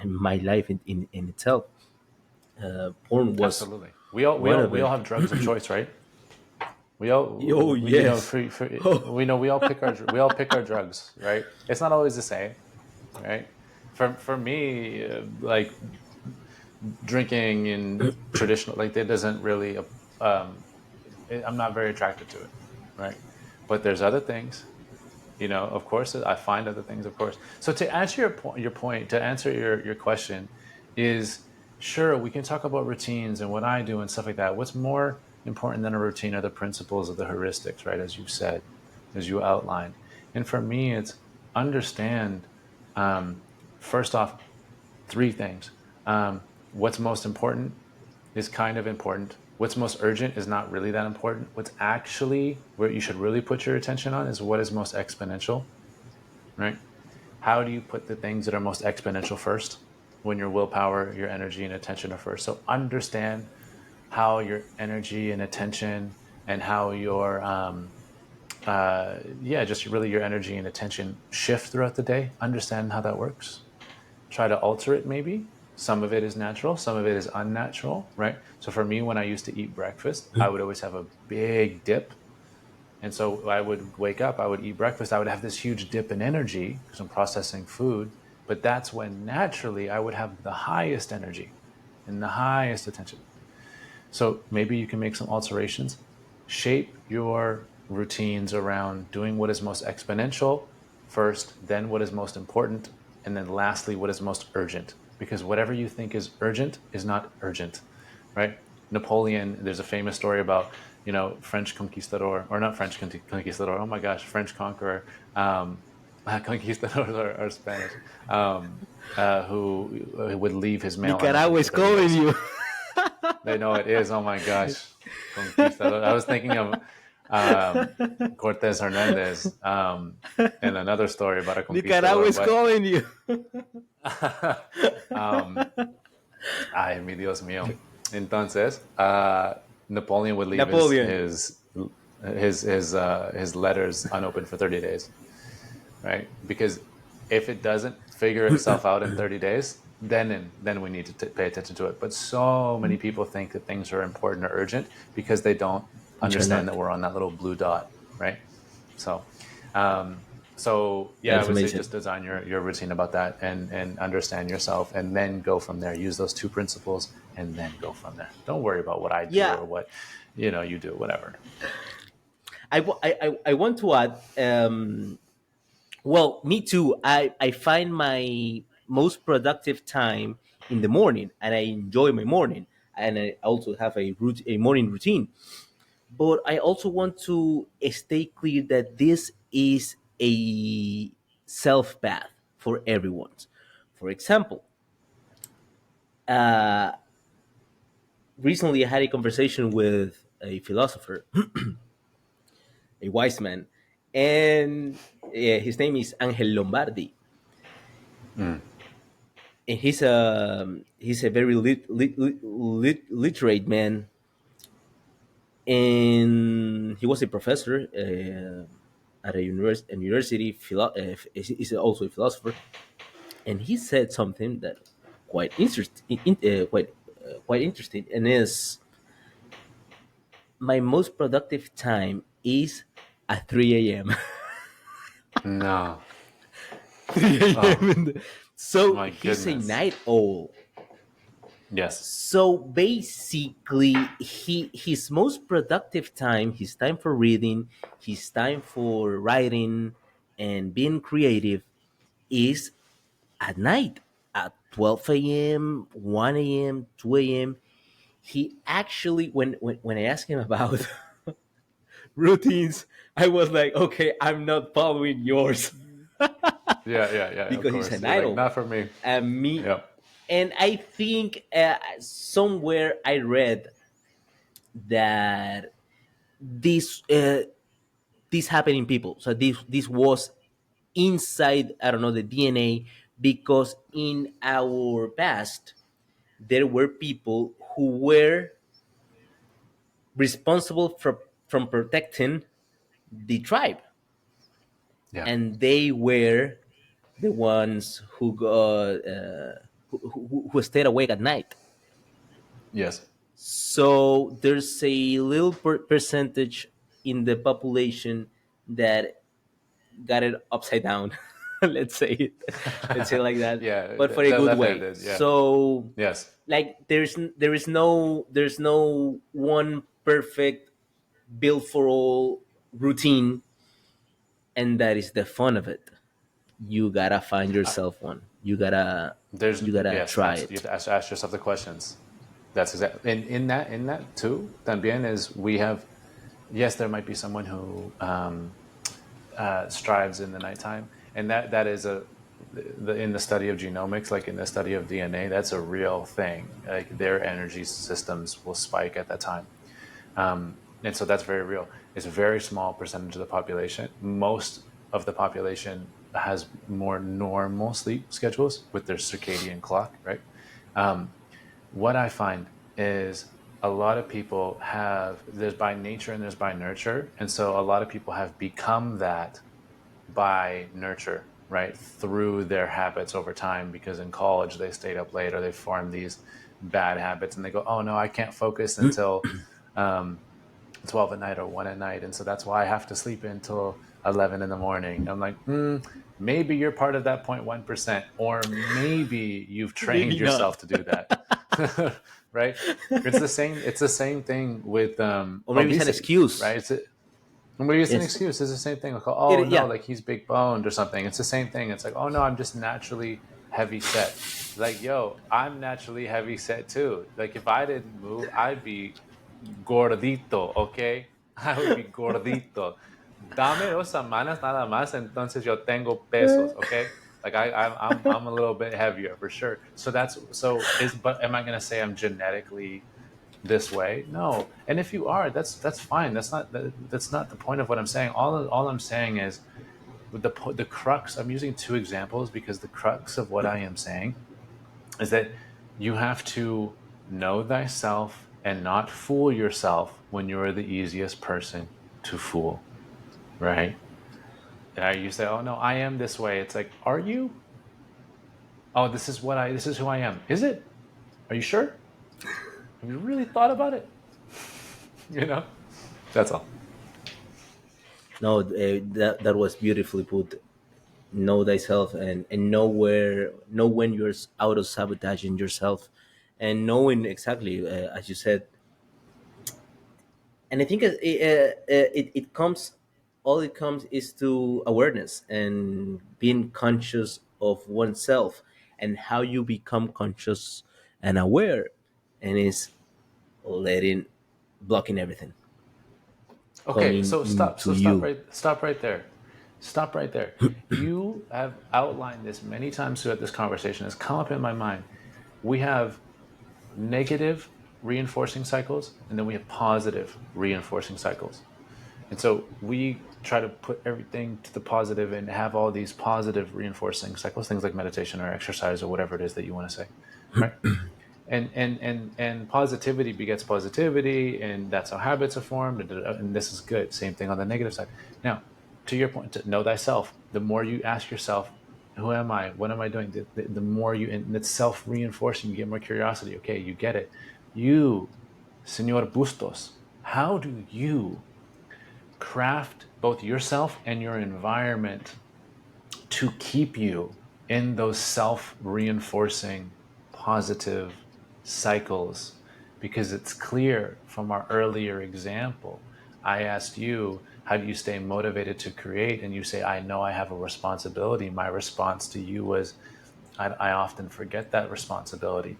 S1: my life in itself. Porn was
S2: absolutely. We all we
S1: one
S2: all
S1: of
S2: we all
S1: it.
S2: have drugs of choice, right? We all
S1: Oh yes.
S2: we know we all pick our drugs, right? It's not always the same, right? For me, like drinking and traditional, like that doesn't really. I'm not very attracted to it, right? But there's other things, Of course, I find other things, of course. So to answer your point, to answer your question, is sure we can talk about routines and what I do and stuff like that. What's more important than a routine are the principles of the heuristics, right? As you said, as you outlined, and for me, it's understand first off 3 things. What's most important is kind of important. What's most urgent is not really that important. What's actually where you should really put your attention on is what is most exponential, right? How do you put the things that are most exponential first when your willpower, your energy, and attention are first? So understand how your energy and attention and how your just really your energy and attention shift throughout the day. Understand how that works. Try to alter it maybe. Some of it is natural, some of it is unnatural, right? So for me, when I used to eat breakfast, I would always have a big dip. And so I would wake up, I would eat breakfast, I would have this huge dip in energy because I'm processing food. But that's when naturally I would have the highest energy and the highest attention. So maybe you can make some alterations, shape your routines around doing what is most exponential first, then what is most important, and then lastly, what is most urgent. Because whatever you think is urgent is not urgent, right? Napoleon, there's a famous story about, French conquistador, or not French conquistador, oh my gosh, French conqueror, conquistadors are Spanish, who would leave his mail
S1: Nicaragua
S2: unopened for
S1: is
S2: 30
S1: calling
S2: days.
S1: you.
S2: They know it is. Oh my gosh, conquistador. I was thinking of Cortez Hernandez and another story about a
S1: Nicaragua
S2: conquistador.
S1: is
S2: But
S1: calling you.
S2: um, ay, mi Dios mío. Entonces, Napoleon would leave his
S1: Napoleon.
S2: his his his letters unopened for 30 days, right? Because If it doesn't figure itself out in 30 days, then we need to pay attention to it. But so many people think that things are important or urgent because they don't
S1: which are
S2: understand
S1: not.
S2: that we're on that little blue dot, right? So, um, so yeah, I
S1: That's
S2: would say
S1: amazing.
S2: just design your routine about that, and understand yourself, and then go from there. Use those two principles, and then go from there. Don't worry about what I do
S1: Yeah,
S2: or what you do, whatever.
S1: I want to add. Well, me too. I find my most productive time in the morning, and I enjoy my morning. And I also have a morning routine. But I also want to stay clear that this is a self path for everyone. For example, uh, recently I had a conversation with a philosopher, a wise man, and his name is Angel Lombardi,
S2: Mm.
S1: and he's a very literate man, and he was a professor at a university. He's also a philosopher, and he said something that quite interesting, quite interesting, and is my most productive time is at 3 a.m.
S2: No.
S1: 3 a.m.
S2: Oh
S1: So
S2: my
S1: he's a
S2: goodness.
S1: night owl.
S2: Yes.
S1: So basically, his most productive time, his time for reading, his time for writing and being creative, is at night at 12 a.m., 1 a.m., 2 a.m. He actually, when I asked him about routines, I was like, okay, I'm not following yours
S2: Yeah, yeah, yeah. Of
S1: because he's
S2: course.
S1: an
S2: You're like,
S1: idol.
S2: not for me.
S1: And me,
S2: Yep.
S1: and I think somewhere I read that this this happened in people. So this was inside, I don't know, the DNA, because in our past there were people who were responsible for from protecting the tribe,
S2: Yeah.
S1: and they were the ones who got who stayed awake at night.
S2: Yes.
S1: So there's a little percentage in the population that got it upside down. let's say it let's say it like that,
S2: Yeah.
S1: but for a
S2: The
S1: good way.
S2: left-handed. Yeah.
S1: So
S2: Yes.
S1: like there's no one perfect built for all routine, and that is the fun of it. You gotta find yourself one.
S2: There's
S1: You gotta
S2: yes.
S1: try
S2: Absolutely. You
S1: it.
S2: have to ask yourself the questions. That's exactly. And in that too, también is we have. Yes, there might be someone who strives in the nighttime, and that is in the study of genomics, like in the study of DNA, that's a real thing. Like their energy systems will spike at that time, and so that's very real. It's a very small percentage of the population. Most of the population has more normal sleep schedules with their circadian clock, right? What I find is a lot of people have, there's by nature and there's by nurture. And so a lot of people have become that by nurture, right? Through their habits over time, because in college they stayed up late or they formed these bad habits and they go, oh no, I can't focus until um, 12 at night or 1 at night. And so that's why I have to sleep until 11 in the morning. I'm like, maybe you're part of that 0.1%, or maybe you've trained
S1: Maybe not.
S2: yourself to do that. Right? It's the same thing with
S1: Or maybe it's an
S2: obesity,
S1: excuse.
S2: right? Maybe it's an
S1: Yes.
S2: excuse. It's the same thing. Like, oh no,
S1: Yeah.
S2: like he's big boned or something. It's the same thing. It's like, oh no, I'm just naturally heavy set. Like, yo, I'm naturally heavy set too. Like, if I didn't move, I'd be gordito, okay? I would be gordito. Dame 2 semanas nada más, entonces yo tengo pesos, okay? Like I'm a little bit heavier for sure. So but am I gonna say I'm genetically this way? No. And if you are, that's fine. That's not the point of what I'm saying. All I'm saying is with the crux. I'm using two examples because the crux of what I am saying is that you have to know thyself and not fool yourself when you're the easiest person to fool, right? You say, "Oh no, I am this way." It's like, are you? Oh, this is who I am. Is it? Are you sure? Have you really thought about it? You know, that's all.
S1: No, that was beautifully put. Know thyself, and know where, know when you're auto sabotaging yourself, and knowing exactly, as you said. And I think it comes, all it comes is to awareness and being conscious of oneself, and how you become conscious and aware, and is letting, blocking everything
S2: Okay,
S1: coming
S2: so stop.
S1: into
S2: So stop
S1: you.
S2: right. Stop right there. Stop right there. You have outlined this many times throughout this conversation. It's come up in my mind. We have negative reinforcing cycles, and then we have positive reinforcing cycles. And so we try to put everything to the positive and have all these positive reinforcing cycles, things like meditation or exercise or whatever it is that you want to say, right? And positivity begets positivity, and that's how habits are formed, and this is good. Same thing on the negative side. Now, to your point, to know thyself, the more you ask yourself, who am I, what am I doing, the more you, and it's self-reinforcing, you get more curiosity. Okay, you get it. You, Senor Bustos, how do you craft both yourself and your environment to keep you in those self reinforcing positive cycles? Because it's clear from our earlier example. I asked you, how do you stay motivated to create? And you say, I know I have a responsibility. My response to you was, I often forget that responsibility.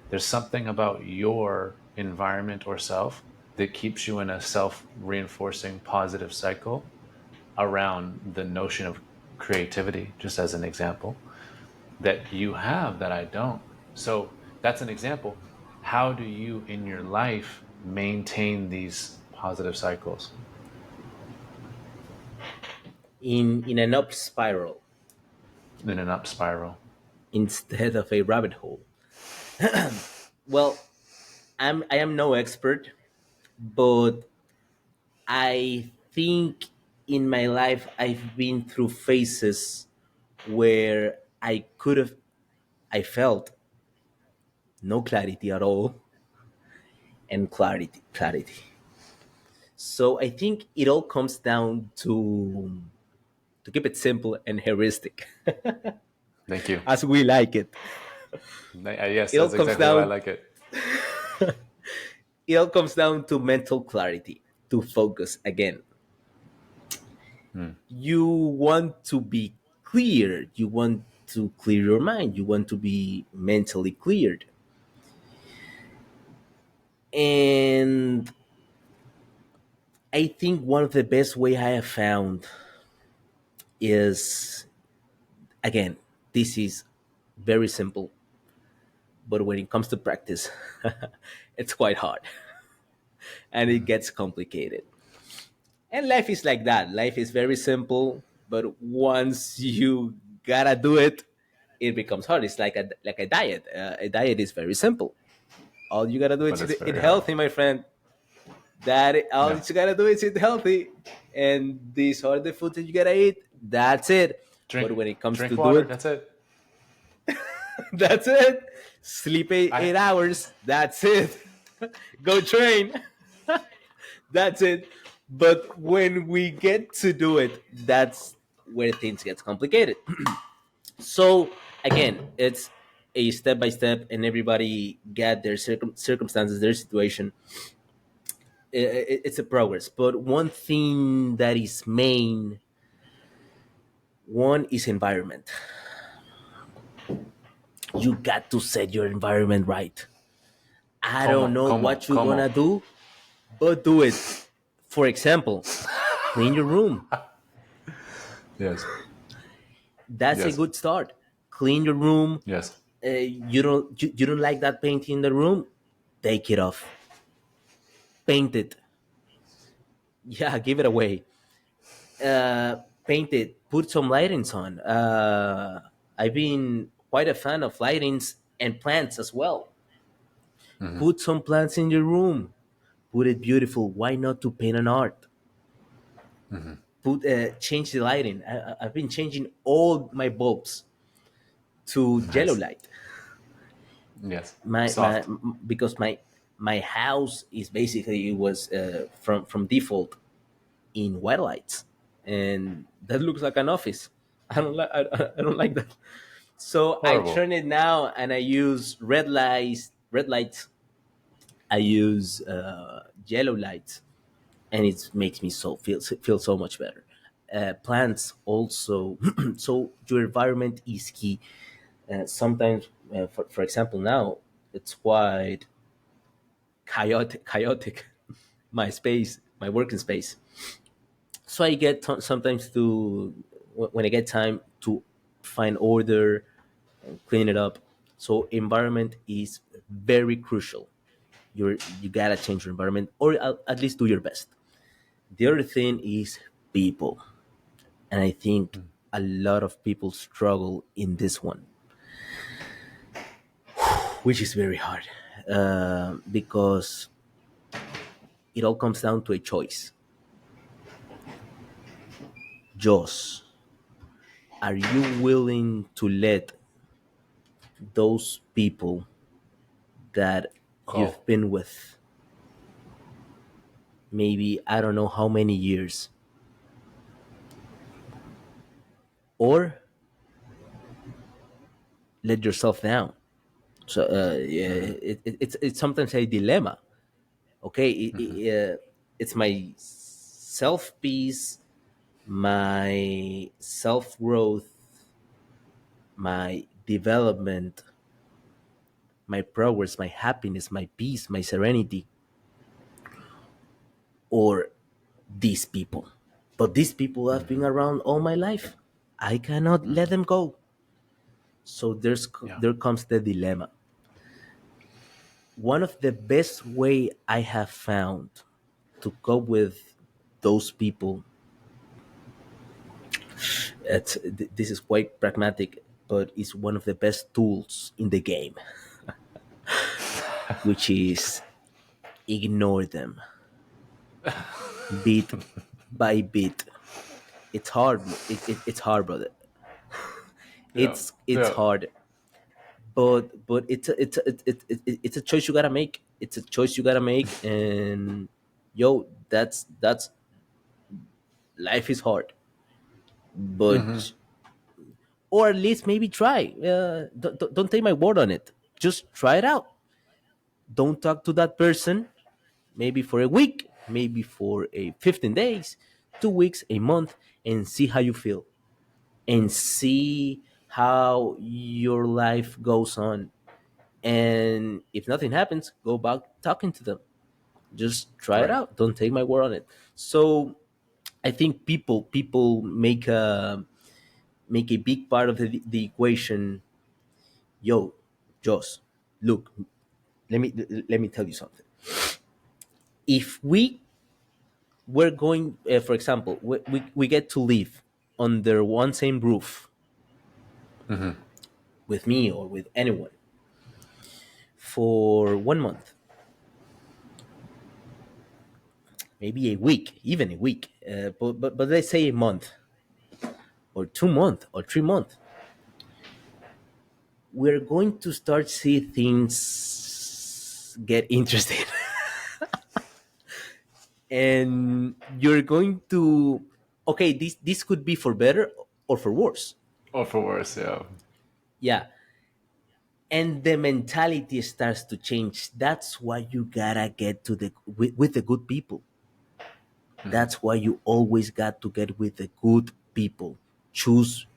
S2: There's something about your environment or self that keeps you in a self reinforcing positive cycle around the notion of creativity, just as an example, that you have that I don't. So that's an example. How do you in your life maintain these positive cycles?
S1: In an up spiral
S2: In an up spiral.
S1: instead of a rabbit hole. Well, I am no expert, but I think in my life I've been through phases where I felt no clarity at all, and clarity. So I think it all comes down to keep it simple and heuristic,
S2: Thank you.
S1: as we like it.
S2: Yes,
S1: It all
S2: that's
S1: comes
S2: exactly how I
S1: down
S2: like it.
S1: it all comes down to mental clarity, to focus again.
S2: Hmm.
S1: You want to be clear, you want to clear your mind, you want to be mentally cleared. And I think one of the best way I have found is, again, this is very simple, but when it comes to practice, it's quite hard and it
S2: Hmm.
S1: gets complicated. And life is like that. Life is very simple, but once you gotta do it, it becomes hard. It's like a diet. A diet is very simple. All you gotta do
S2: But
S1: is
S2: it's
S1: eat
S2: very hard.
S1: healthy, my friend. That all
S2: Yeah.
S1: you gotta do is eat healthy, and these are the foods that you gotta eat. That's it. But
S2: Drink
S1: when it comes to
S2: drink
S1: do
S2: water.
S1: it,
S2: That's it.
S1: that's it. Sleep
S2: I
S1: 8 hours. That's it. Go train. That's it. But when we get to do it, that's where things get complicated. So again, it's a step by step, and everybody get their circumstances, their situation. It's a progress. But one thing that is main, one is environment. You got to set your environment right. I don't
S2: como
S1: know
S2: como
S1: what you're gonna
S2: como.
S1: do, but do it. For example, clean your room.
S2: Yes.
S1: That's a
S2: Yes.
S1: good start. Clean your room.
S2: Yes.
S1: You don't like that painting in the room? Take it off. Paint it. Yeah, give it away. Paint it. Put some lightings on. I've been quite a fan of lightings and plants as well.
S2: Hmm.
S1: Put some plants in your room. Put it beautiful. Why not to paint an art? put change the lighting. I've been changing all my bulbs to yellow
S2: Nice.
S1: light.
S2: Yes.
S1: My
S2: Soft.
S1: because my house is basically, it was from default in white lights, and that looks like an office. I don't like that. So I
S2: Horrible.
S1: turn it now, and I use red lights. I use yellow lights, and it makes me feel so much better. Plants also. So your environment is key. Sometimes, for example, now it's quite chaotic. My space, my working space. So I get sometimes to, when I get time to find order and clean it up. So environment is very crucial. You gotta change your environment, or at least do your best. The other thing is people, and I think a lot of people struggle in this one, which is very hard, because it all comes down to a choice. Joss, are you willing to let those people that
S2: Go.
S1: you've been with, maybe I don't know how many years, or let yourself down? So yeah, it's sometimes a dilemma. Okay, it's my self peace, my self growth, my development, my progress, my happiness, my peace, my serenity, or these people. But these people have been around all my life. I cannot let them go. So
S2: Yeah.
S1: there comes the dilemma. One of the best way I have found to cope with those people, this is quite pragmatic, but it's one of the best tools in the game, which is ignore them bit by bit. It's hard. It's hard, brother.
S2: Yeah.
S1: It's
S2: Yeah.
S1: hard, but it's a choice you gotta make. It's a choice you gotta make, and yo, that's life is hard, but, or at least maybe try. Don't take my word on it. Just try it out. Don't talk to that person. Maybe for a week, maybe for a 15 days, 2 weeks, a month, and see how you feel, and see how your life goes on. And if nothing happens, go back talking to them. Just try it
S2: Right.
S1: out. Don't take my word on it. So I think people make a big part of the equation. Yo, Joss, look, let me tell you something. If we were going, for example, we get to live under one same roof with me or with anyone for 1 month, maybe a week, even a week, but let's say a month or 2 month or 3 month, we're going to start see things get interesting. And you're going to, okay, this could be for better or for worse.
S2: Or for worse, yeah.
S1: Yeah, and the mentality starts to change. That's why you gotta get to with the good people. That's why you always got to get with the good people. Choose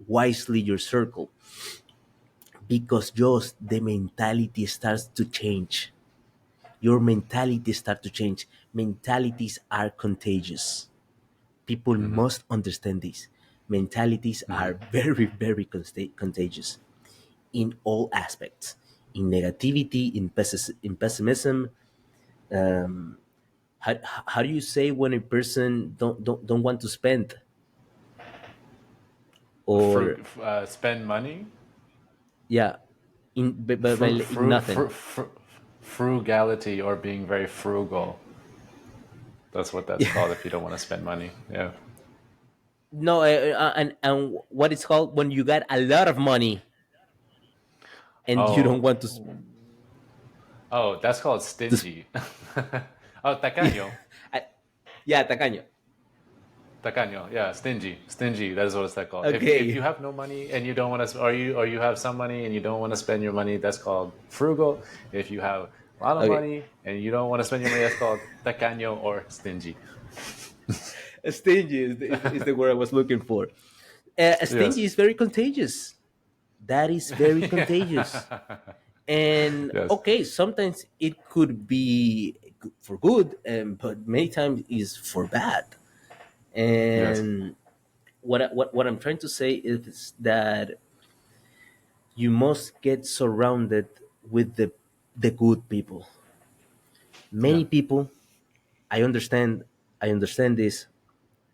S1: wisely your circle, because just the mentality starts to change. Your mentality starts to change. Mentalities are contagious. People must understand this. Mentalities are very, very contagious in all aspects, in negativity, in pessimism. How do you say when a person don't want to spend, or
S2: Spend money.
S1: yeah, in nothing?
S2: Frugality, or being very frugal. That's what that's called if you don't want to spend money. Yeah.
S1: No, and what it's called when you got a lot of money and you don't
S2: Oh,
S1: want to.
S2: oh, that's called
S1: To
S2: stingy. Oh, tacaño.
S1: I, yeah, tacaño.
S2: Tacaño, yeah, stingy, stingy. That is what it's that called. If you
S1: Okay,
S2: have no money and you don't want to, or you have some money and you don't want to spend your money, that's called frugal. If you have a lot of
S1: okay.
S2: money and you don't want to spend your money, that's called tacaño or stingy.
S1: Stingy is the word I was looking for. Stingy
S2: Yes.
S1: is very contagious. That is very contagious.
S2: Yeah.
S1: And
S2: Yes.
S1: okay, sometimes it could be for good, but many times is for bad.
S2: Yes.
S1: And what I'm trying to say is that you must get surrounded with the good people.
S2: Yeah.
S1: Many people, I understand, I understand this,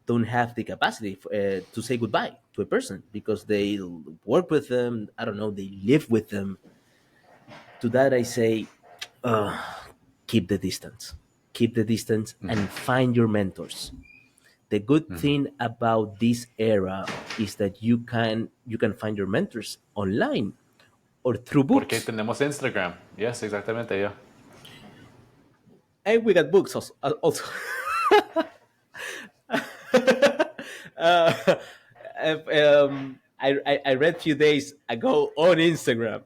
S1: don't have the capacity to say goodbye to a person because they work with them. I don't know, they live with them. To that, I say, uh, keep the distance. Keep the distance and find your mentors. The good thing about this era is that you can find your mentors online or through
S2: Porque
S1: books.
S2: tenemos Instagram. Yes, exactamente, yeah.
S1: And we got books also. uh, I read a few days ago on Instagram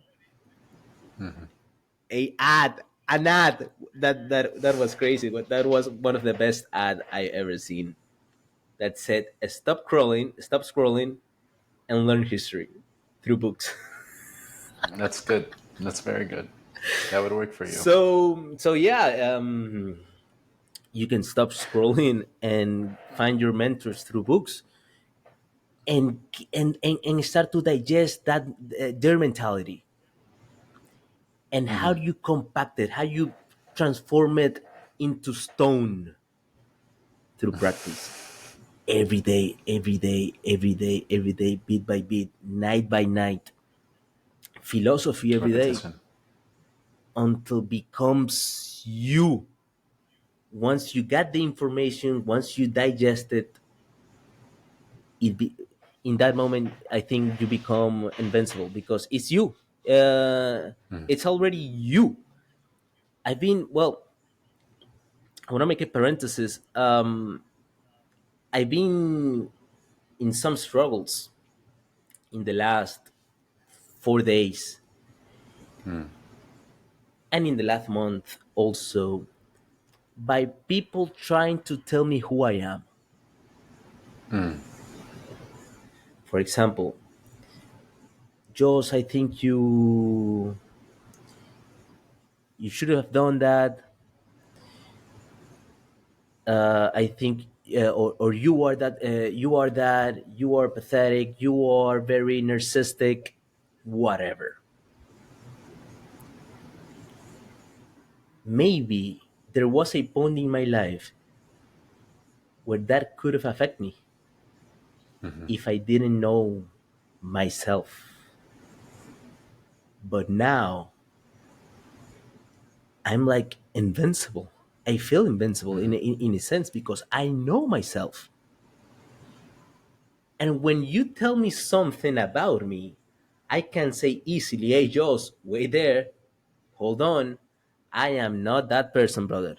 S1: an ad that was crazy, but that was one of the best ad I ever seen. That said, stop scrolling, and learn history through books.
S2: That's good. That's very good. That would work for you.
S1: So yeah, you can stop scrolling and find your mentors through books, and start to digest that their mentality, and how do you compact it, how you transform it into stone through practice, every day, every day, every day, every day, bit by bit, night by night, philosophy every day,
S2: Repetition.
S1: until becomes you. Once you get the information, once you digest it, it be, in that moment I think you become invincible because it's you. It's already you. I've been, well, I want to make a parenthesis. I've been in some struggles in the last 4 days and in the last month also, by people trying to tell me who I am. For example, Joss, I think you should have done that. I think, or you are that, you are pathetic, you are very narcissistic, whatever. Maybe there was a point in my life where that could have affected me if I didn't know myself. But now I'm like invincible. I feel invincible in a sense because I know myself. And when you tell me something about me, I can say easily, hey, Joss, wait there, hold on. I am not that person, brother.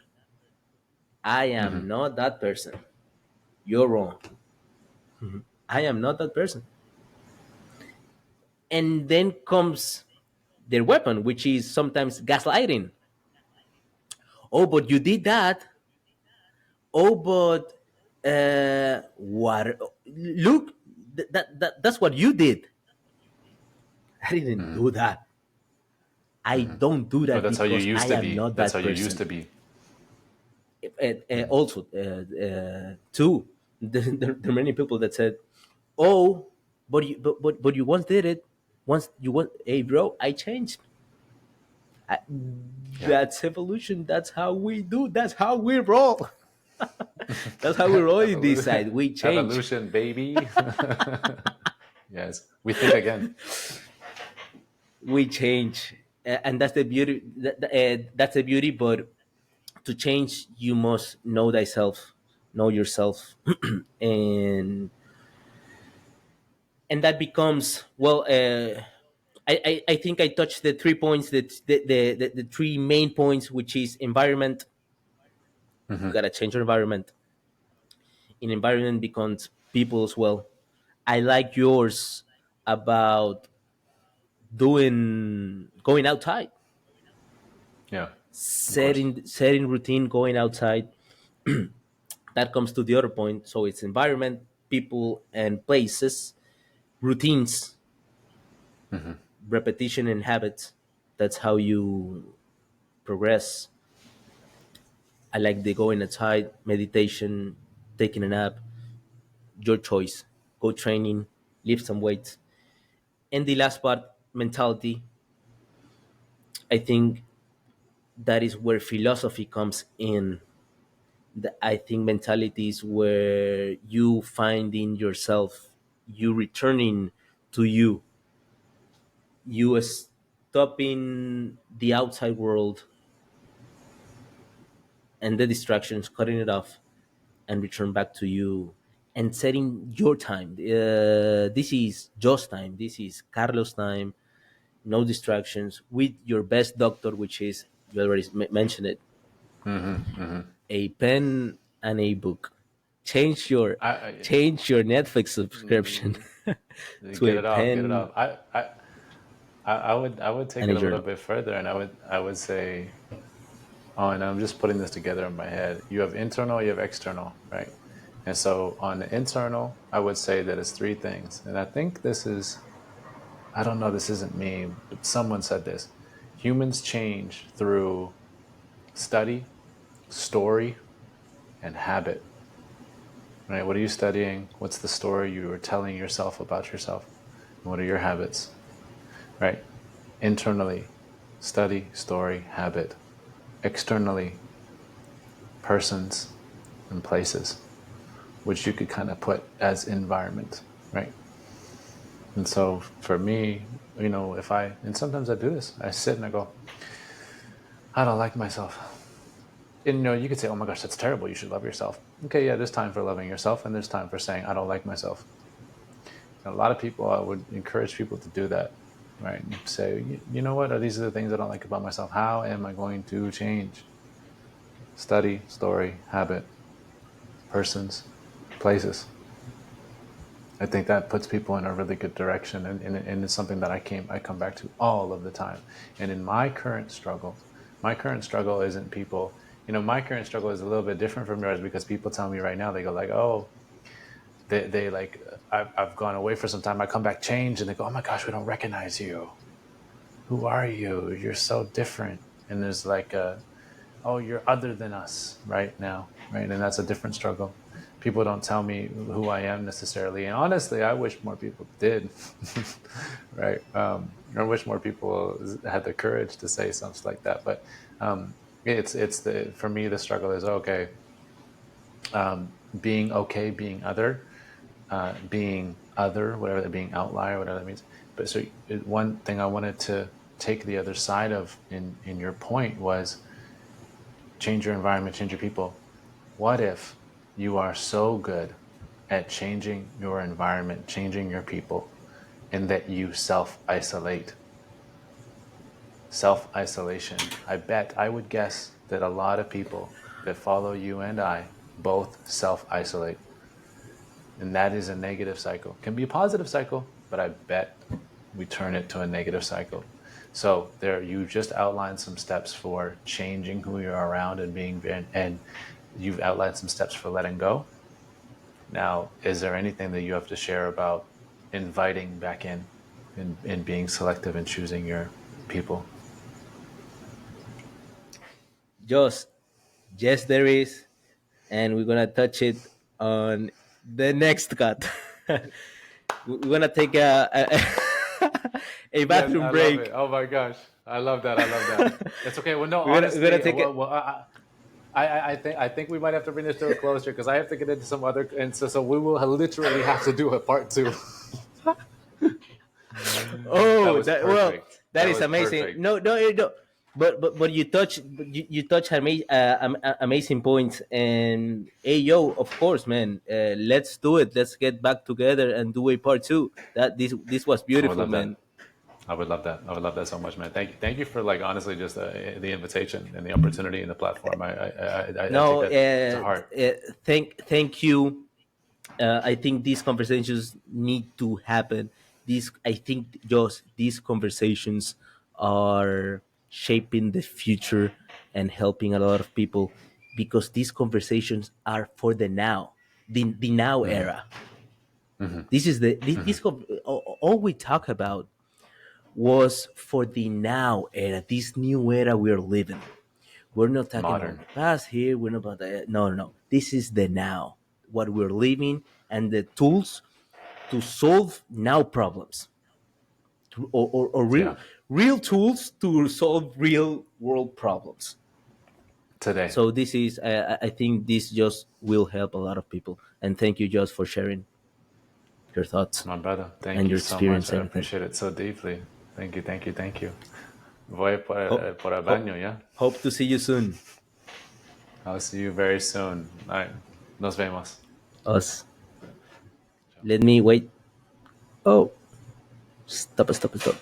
S1: I am not that person. You're wrong. I am not that person. And then comes their weapon, which is sometimes gaslighting. Oh, but you did that. Oh, but what? Look, that's what you did. I didn't do that. I don't do
S2: But
S1: that
S2: that's how you
S1: because I
S2: used to
S1: am
S2: be.
S1: not
S2: That's how
S1: that
S2: you used
S1: person.
S2: to be.
S1: Also, too, there are many people that said, "Oh, but you once did it. Once you want, hey, bro, I changed. I,
S2: Yeah.
S1: that's evolution. That's how we do. That's how we roll. That's how we roll in this
S2: Evolution,
S1: side. We change.
S2: evolution, baby. Yes. We think again.
S1: We change, and that's the beauty. That's the beauty. But to change, you must know thyself, know yourself, and and that becomes well. I think I touched the 3 points that the three main points, which is environment. You
S2: Hmm.
S1: gotta change your environment. In environment becomes people as well. I like yours about doing going outside,
S2: Yeah, of course.
S1: setting routine, going outside. That comes to the other point. So it's environment, people, and places, routines,
S2: Hmm.
S1: repetition, and habits. That's how you progress. I like the going outside, meditation, taking a nap, your choice. Go training, lift some weights. And the last part, mentality. I think that is where philosophy comes in. I think mentality is where you finding yourself, you returning to you stopping the outside world and the distractions, cutting it off, and return back to you and setting your time. This is Joe's time. This is Carlos' time. No distractions with your best doctor, which is you already mentioned it.
S2: Hmm. Hmm.
S1: A pen and a book. Change your
S2: I
S1: change your Netflix subscription
S2: mm,
S1: to
S2: get
S1: a
S2: it off, get it
S1: pen
S2: off. I would take
S1: and a
S2: it a little
S1: journal.
S2: bit further, and I would say, oh, and I'm just putting this together in my head. You have internal, you have external, right? And so on the internal, I would say that it's three things. And I think this is, I don't know, this isn't me, but someone said this. Humans change through study, story, and habit, right? What are you studying? What's the story you are telling yourself about yourself? And what are your habits, right? Internally, study, story, habit. Externally, persons and places, which you could kind of put as environment, right? And so for me, if and sometimes I do this, I sit and I go, I don't like myself. And you could say, oh my gosh, that's terrible. You should love yourself. Okay, yeah, there's time for loving yourself, and there's time for saying, I don't like myself. And a lot of people, I would encourage people to do that, right? And say, you know what? These are the things I don't like about myself. How am I going to change? Study, story, habit, persons, places. I think that puts people in a really good direction, and it's something that I come back to all of the time. And in my current struggle isn't people. My current struggle is a little bit different from yours because people tell me right now, they go like, oh, they like, I've gone away for some time. I come back changed, and they go, oh my gosh, we don't recognize you. Who are you? You're so different. And there's like oh, you're other than us right now, right? And that's a different struggle. People don't tell me who I am necessarily, and honestly, I wish more people did, right? I wish more people had the courage to say something like that. But it's the for me the struggle is okay, being okay, being other, whatever that being outlier, whatever that means. But so one thing I wanted to take the other side of in your point was change your environment, change your people. What if you are so good at changing your environment, changing your people, and that you self isolate? Self isolation. I would guess that a lot of people that follow you and I both self isolate. And that is a negative cycle. Can be a positive cycle, but I bet we turn it to a negative cycle. So there, you just outlined some steps for changing who you're around and and you've outlined some steps for letting go. Now, is there anything that you have to share about inviting back in and being selective and choosing your people?
S1: Just yes, there is, and we're gonna touch it on the next cut. We're gonna take a
S2: Yes,
S1: bathroom
S2: I love it.
S1: break.
S2: Oh my gosh, I love that. I love that. It's okay. Well, no,
S1: We're gonna
S2: honestly,
S1: take it.
S2: I think we might have to bring this to a closure because I have to get into some other, and so we will literally have to do a part two. That
S1: Oh,
S2: was
S1: that well,
S2: perfect.
S1: that
S2: That
S1: is
S2: was
S1: amazing.
S2: perfect.
S1: No, no, no. but you touch amazing points. And hey, yo, of course, man, let's do it. Let's get back together and do a part two. That this was
S2: I would
S1: beautiful,
S2: love that.
S1: man.
S2: I would love that. I would love that so much, man. Thank you for like honestly just the invitation and the opportunity and the platform. I take
S1: No,
S2: that to heart.
S1: thank you. I think these conversations need to happen. These, I think, just these conversations are shaping the future and helping a lot of people, because these conversations are for the now, the now era. This is all we talk about was for the now era, this new era we're living. We're not talking about
S2: Modern.
S1: the past here. We're not about the, no, no, no. This is the now, what we're living, and the tools to solve now problems, or
S2: Yeah.
S1: real tools to solve real world problems.
S2: Today.
S1: So this is, I think this just will help a lot of people. And thank you, just for sharing your thoughts
S2: My brother, thank
S1: and
S2: you
S1: your
S2: so much.
S1: experience,
S2: I
S1: everything.
S2: appreciate it so deeply. Thank you, thank you, thank you. Voy
S1: Hope,
S2: por el
S1: hope,
S2: baño, yeah?
S1: hope to see you soon.
S2: I'll see you very soon. All right. Nos vemos.
S1: Us. Let me wait. Oh, stop, stop, stop.